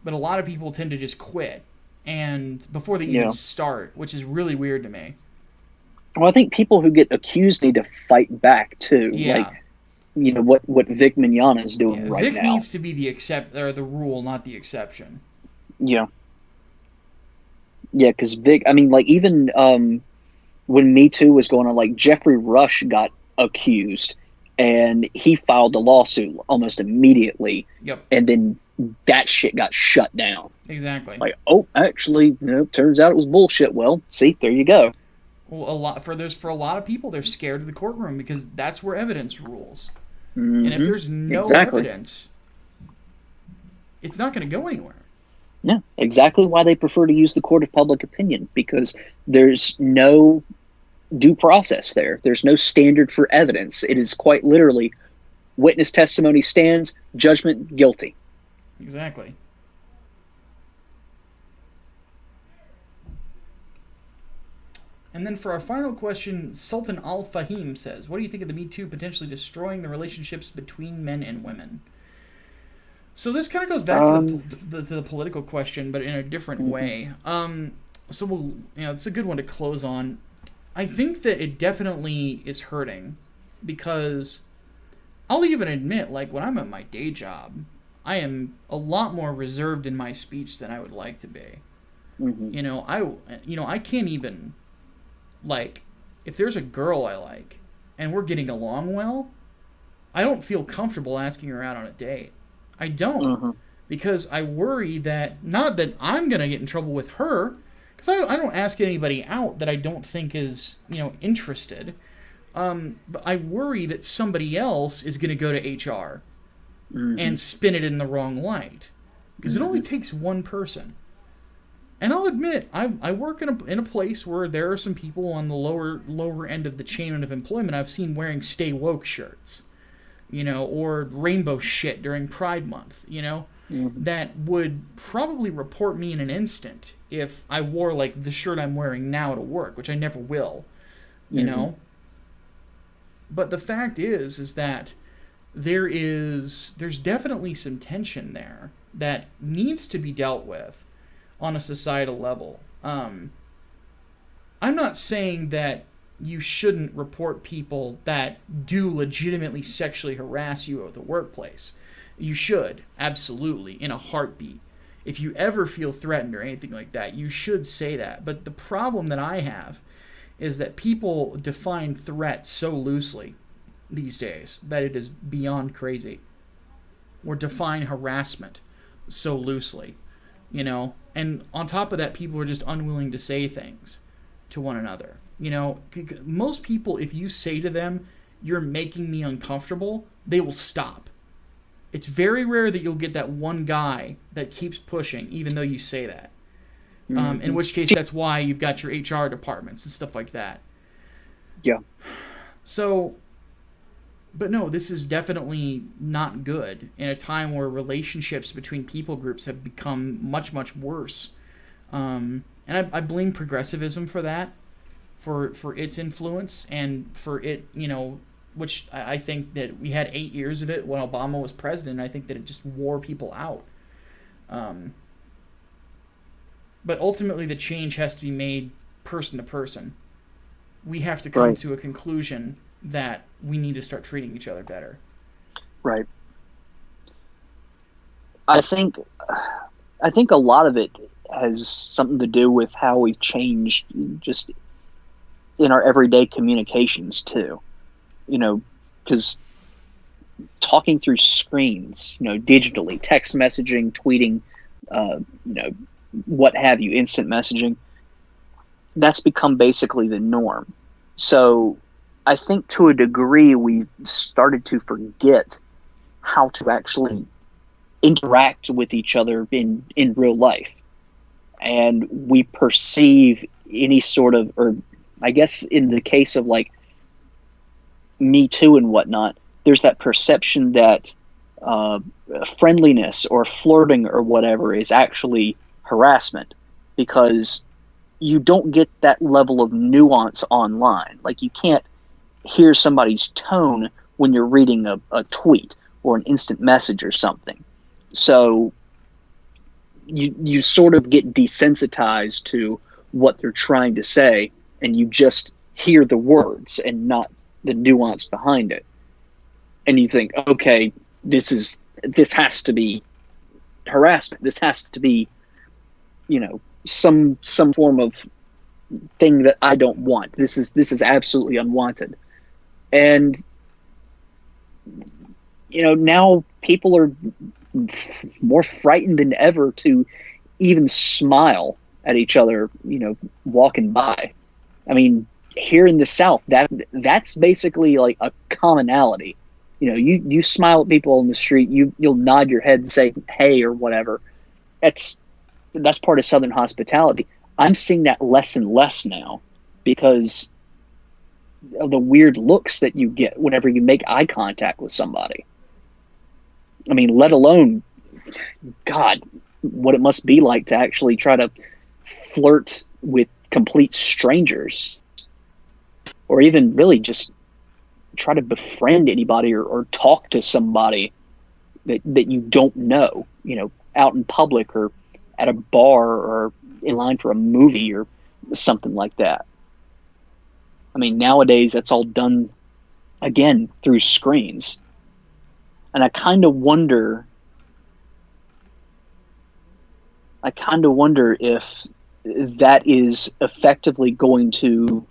But a lot of people tend to just quit. And before they even start, which is really weird to me. Well, I think people who get accused need to fight back too. Yeah. Like, what Vic Mignogna is doing right Vic now. Vic needs to be the rule, not the exception. Yeah. Yeah, because Vic, I mean, like, even when Me Too was going on, like, Jeffrey Rush got accused, and he filed a lawsuit almost immediately. Yep. And then that shit got shut down. Exactly. Like, oh, actually, turns out it was bullshit. Well, see, there you go. Well, for a lot of people, they're scared of the courtroom because that's where evidence rules. Mm-hmm. And if there's no evidence, it's not going to go anywhere. Yeah, exactly why they prefer to use the court of public opinion, because there's no due process there. There's no standard for evidence. It is quite literally witness testimony stands, judgment guilty. Exactly. And then for our final question, Sultan Al Fahim says, "What do you think of the Me Too potentially destroying the relationships between men and women?" So this kind of goes back to the political question, but in a different way. So we'll, it's a good one to close on. I think that it definitely is hurting, because I'll even admit, like, when I'm at my day job, I am a lot more reserved in my speech than I would like to be. I can't even, like, if there's a girl I like and we're getting along well, I don't feel comfortable asking her out on a date. I don't, because I worry that, not that I'm going to get in trouble with her, because I don't ask anybody out that I don't think is, interested. But I worry that somebody else is going to go to HR and spin it in the wrong light, because it only takes one person. And I'll admit, I work in a place where there are some people on the lower end of the chain of employment I've seen wearing Stay Woke shirts, or rainbow shit during Pride Month, that would probably report me in an instant if I wore, like, the shirt I'm wearing now to work, which I never will, know. But the fact is that there's definitely some tension there that needs to be dealt with on a societal level. I'm not saying that you shouldn't report people that do legitimately sexually harass you at the workplace. You should, absolutely, in a heartbeat. If you ever feel threatened or anything like that, you should say that. But the problem that I have is that people define threat so loosely these days that it is beyond crazy. Or define harassment so loosely, And on top of that, people are just unwilling to say things to one another. Most people, if you say to them, "You're making me uncomfortable," they will stop. It's very rare that you'll get that one guy that keeps pushing, even though you say that. In which case, that's why you've got your HR departments and stuff like that. Yeah. So, but no, this is definitely not good in a time where relationships between people groups have become much, much worse. And I blame progressivism for that, for its influence, and for it, which I think that we had 8 years of it when Obama was president. I think that it just wore people out. But ultimately, the change has to be made person to person. We have to come to a conclusion that we need to start treating each other better. Right. I think a lot of it has something to do with how we've changed just in our everyday communications too. Because talking through screens, digitally, text messaging, tweeting, what have you, instant messaging, that's become basically the norm. So I think to a degree we've started to forget how to actually interact with each other in real life. And we perceive any sort of, or I guess in the case of like Me Too and whatnot, there's that perception that friendliness or flirting or whatever is actually harassment, because you don't get that level of nuance online. Like, you can't hear somebody's tone when you're reading a tweet or an instant message or something. So you sort of get desensitized to what they're trying to say, and you just hear the words and not the nuance behind it. And you think, okay, this has to be harassment. This has to be, some form of thing that I don't want. This is absolutely unwanted. And now people are more frightened than ever to even smile at each other, walking by. I mean, here in the South, that's basically like a commonality. You smile at people on the street, you'll nod your head and say hey or whatever. That's part of Southern hospitality. I'm seeing that less and less now because of the weird looks that you get whenever you make eye contact with somebody. I mean, let alone, God, what it must be like to actually try to flirt with complete strangers. or even really just try to befriend anybody or talk to somebody that you don't know, out in public or at a bar or in line for a movie or something like that. I mean, nowadays that's all done again through screens. And I kind of wonder if that is effectively going to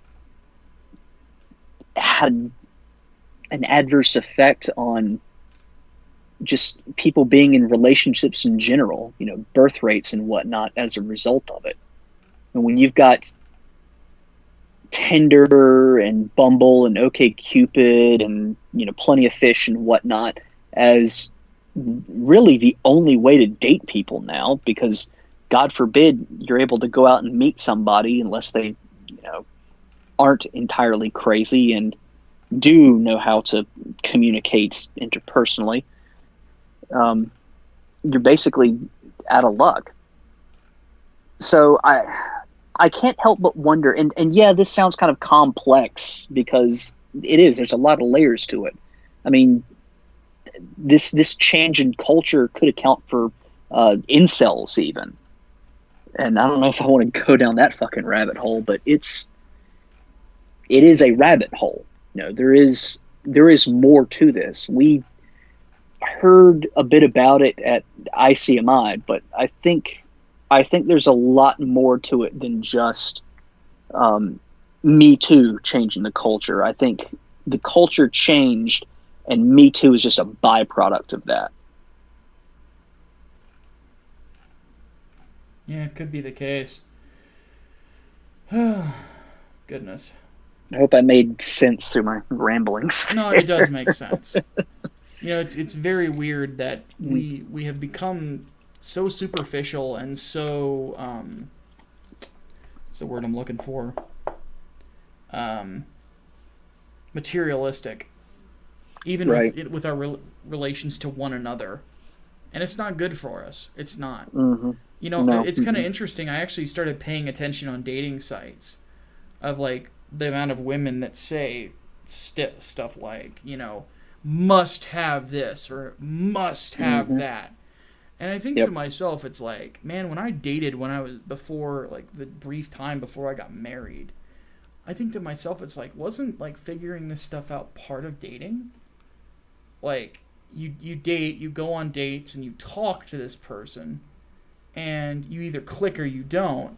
have an adverse effect on just people being in relationships in general, birth rates and whatnot as a result of it. And when you've got Tinder and Bumble and OkCupid and Plenty of Fish and whatnot as really the only way to date people now, because God forbid you're able to go out and meet somebody unless they aren't entirely crazy and do know how to communicate interpersonally. You're basically out of luck. So I can't help but wonder, and yeah, this sounds kind of complex because it is. There's a lot of layers to it. I mean, this change in culture could account for incels even. And I don't know if I want to go down that fucking rabbit hole, but it is a rabbit hole. There is more to this. We heard a bit about it at ICMI, but I think there's a lot more to it than just Me Too changing the culture. I think the culture changed, and Me Too is just a byproduct of that. Yeah, it could be the case. Goodness. I hope I made sense through my ramblings. No, it does make sense. It's very weird that we have become so superficial and so what's the word I'm looking for? Materialistic, even right. with our relations to one another, and it's not good for us. It's not. Mm-hmm. No. It's kind of interesting. I actually started paying attention on dating sites of like the amount of women that say stuff like must have this or must have that. And I think to myself, it's like, man, when I dated, when I was before, like the brief time before I got married, I think to myself, it's like, wasn't like figuring this stuff out part of dating? Like you date, you go on dates and you talk to this person and you either click or you don't.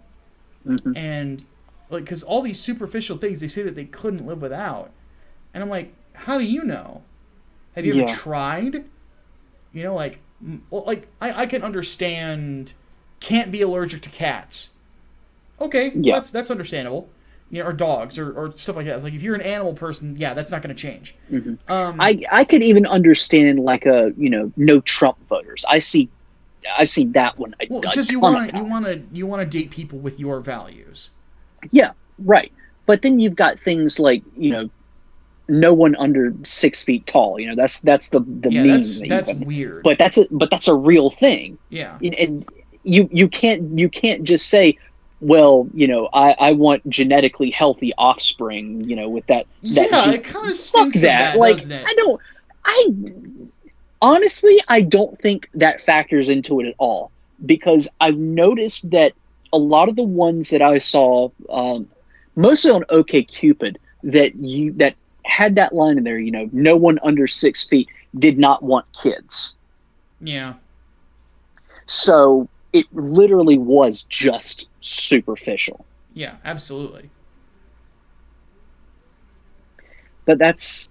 Mm-hmm. And like, cause all these superficial things they say that they couldn't live without. And I'm like, how do you know? Have you ever tried? I can understand can't be allergic to cats. Okay, that's understandable. Or dogs or stuff like that. It's like if you're an animal person, yeah, that's not going to change. Mm-hmm. I could even understand like no Trump voters. I've seen that one. Because you want to date people with your values. Yeah, right. But then you've got things like no one under 6 feet tall. That's the meme. That's weird. But that's a real thing. Yeah. And you can't just say, well, I want genetically healthy offspring. With that. It kind of stinks of that, doesn't it? Honestly, I don't think that factors into it at all, because I've noticed that a lot of the ones that I saw, mostly on OkCupid, that had that line in there, no one under 6 feet did not want kids. Yeah. So it literally was just superficial. Yeah, absolutely. But that's...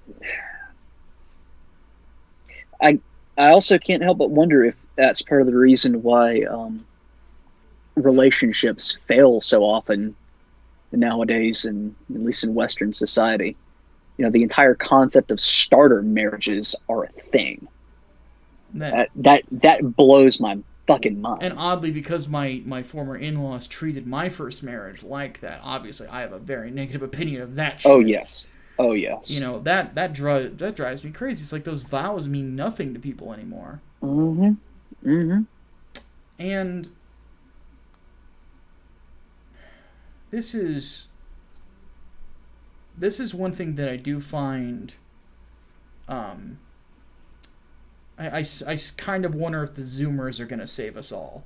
I also can't help but wonder if that's part of the reason why relationships fail so often nowadays, and at least in Western society. The entire concept of starter marriages are a thing. That blows my fucking mind. And oddly, because my former in-laws treated my first marriage like that, obviously I have a very negative opinion of that shit. Oh yes. That drives me crazy. It's like those vows mean nothing to people anymore. Mm-hmm. Mm-hmm. And this is one thing that I do find. I kind of wonder if the Zoomers are going to save us all.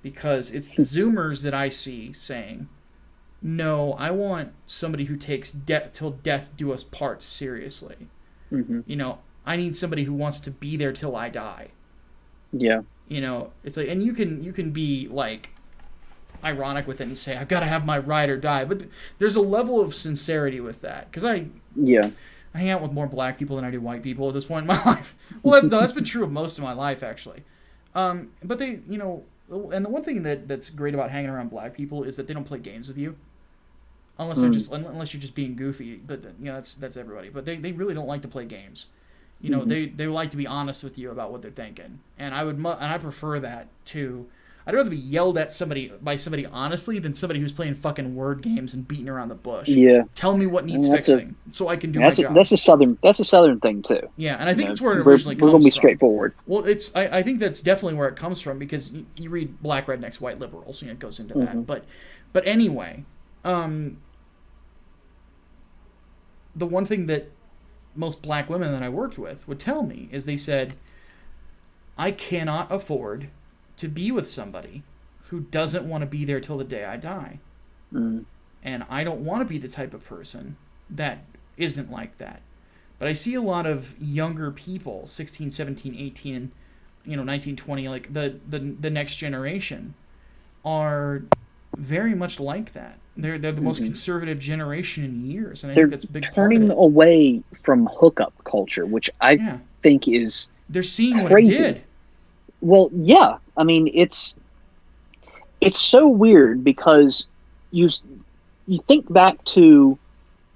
Because it's the Zoomers that I see saying, no, I want somebody who takes till death do us part seriously. Mm-hmm. I need somebody who wants to be there till I die. Yeah. It's like, and you can be like ironic with it and say, I've got to have my ride or die. But there's a level of sincerity with that. Because I hang out with more black people than I do white people at this point in my life. Well, that's been true of most of my life, actually. But they, and the one thing that's great about hanging around black people is that they don't play games with you. Unless you're just being goofy. But, that's everybody. But they really don't like to play games. They like to be honest with you about what they're thinking. And I prefer that to... I'd rather be yelled at by somebody honestly than somebody who's playing fucking word games and beating around the bush. Yeah. Tell me what needs fixing so I can do my job. That's a southern thing too. Yeah, and I think it's where it originally comes from. We're going to be straightforward. Well, I think that's definitely where it comes from because you read black rednecks, white liberals, it goes into that. But anyway, the one thing that most black women that I worked with would tell me is they said, I cannot afford to be with somebody who doesn't want to be there till the day I die. And I don't want to be the type of person that isn't like that. But I see a lot of younger people, 16, 17, 18, 19, 20, like the next generation are very much like that. They're the most conservative generation in years, and I think that's a big part of it. Turning away from hookup culture, which I think is they're seeing crazy. What it did. Well, yeah. I mean, it's so weird because you think back to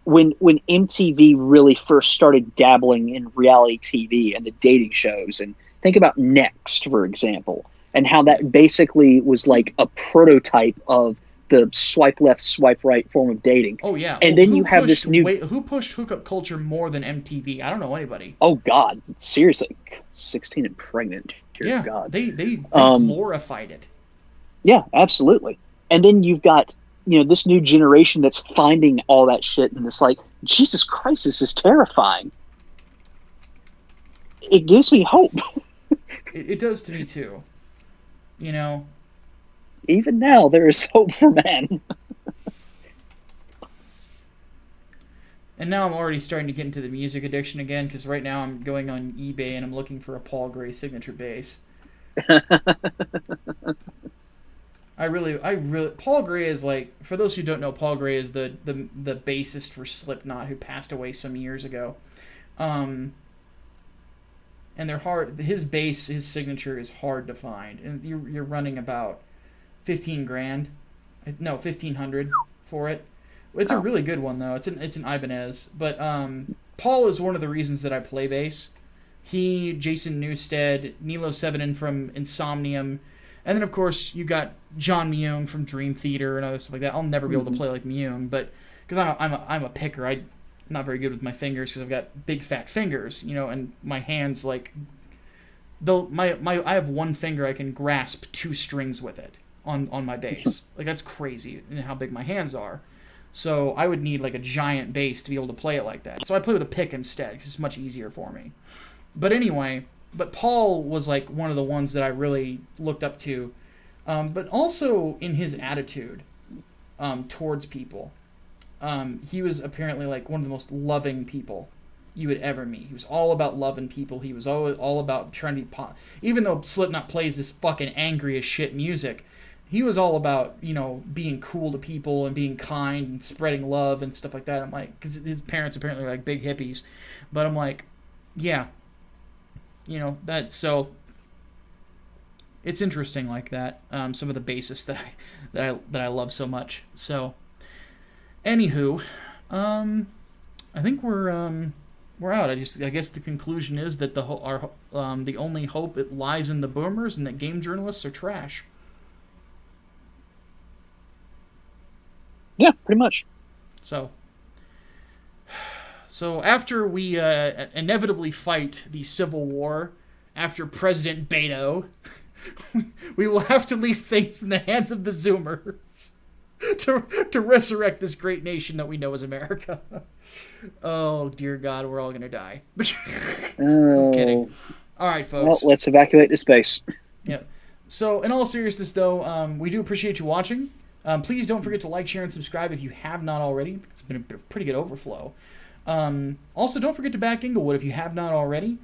when MTV really first started dabbling in reality TV and the dating shows, and think about Next, for example, and how that basically was like a prototype of the swipe left, swipe right form of dating. Oh yeah, and then you have this new. Who pushed hookup culture more than MTV? I don't know anybody. Oh God, seriously, 16 and pregnant. Dear God. They glorified it. Yeah, absolutely. And then you've got this new generation that's finding all that shit, and it's like, Jesus Christ, this is terrifying. It gives me hope. It does to me too. Even now, there is hope for man. And now I'm already starting to get into the music addiction again, because right now I'm going on eBay and I'm looking for a Paul Gray signature bass. Paul Gray is like, for those who don't know, Paul Gray is the bassist for Slipknot who passed away some years ago. And they're hard. His signature is hard to find, and you're running about $15,000, no, $1,500 for it. It's a really good one though. It's an Ibanez, but Paul is one of the reasons that I play bass. He, Jason Newsted, Nilo Sevenin from Insomnium, and then of course you got John Myung from Dream Theater and other stuff like that. I'll never be able to play like Myung, but because I'm a picker, I'm not very good with my fingers because I've got big fat fingers, and my hands like, though I have one finger I can grasp 2 strings with it on my bass. Like that's crazy how big my hands are. So I would need like a giant bass to be able to play it like that. So I play with a pick instead because it's much easier for me. But anyway, Paul was like one of the ones that I really looked up to, but also in his attitude towards people. He was apparently like one of the most loving people you would ever meet. He was all about loving people. He was all about trying to be even though Slipknot plays this fucking angry as shit music, he was all about, being cool to people and being kind and spreading love and stuff like that. I'm like, because his parents apparently are like big hippies, but I'm like, yeah, that's so. It's interesting like that. Some of the bassists that I love so much. So, anywho, I think we're out. I guess the conclusion is that the only hope it lies in the boomers and that game journalists are trash. Yeah, pretty much. So after we inevitably fight the Civil War, after President Beto, we will have to leave things in the hands of the Zoomers. to resurrect this great nation that we know as America. Oh, dear God, we're all going to die. I'm kidding. All right, folks. Well, let's evacuate to space. Yeah. So, in all seriousness, though, we do appreciate you watching. Please don't forget to like, share, and subscribe if you have not already. It's been a pretty good overflow. Also, don't forget to back Englewood if you have not already.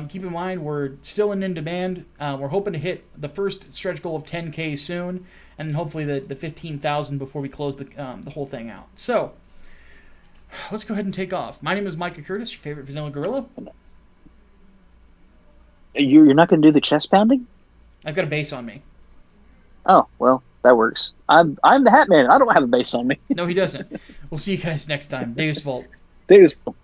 Keep in mind, we're still in demand. We're hoping to hit the first stretch goal of 10K soon, and hopefully the 15,000 before we close the whole thing out. So, let's go ahead and take off. My name is Micah Curtis, your favorite vanilla gorilla. You're not going to do the chest pounding? I've got a bass on me. Oh, well, that works. I'm the Hatman. I don't have a bass on me. No, he doesn't. We'll see you guys next time. Davis Vault. Davis Vault.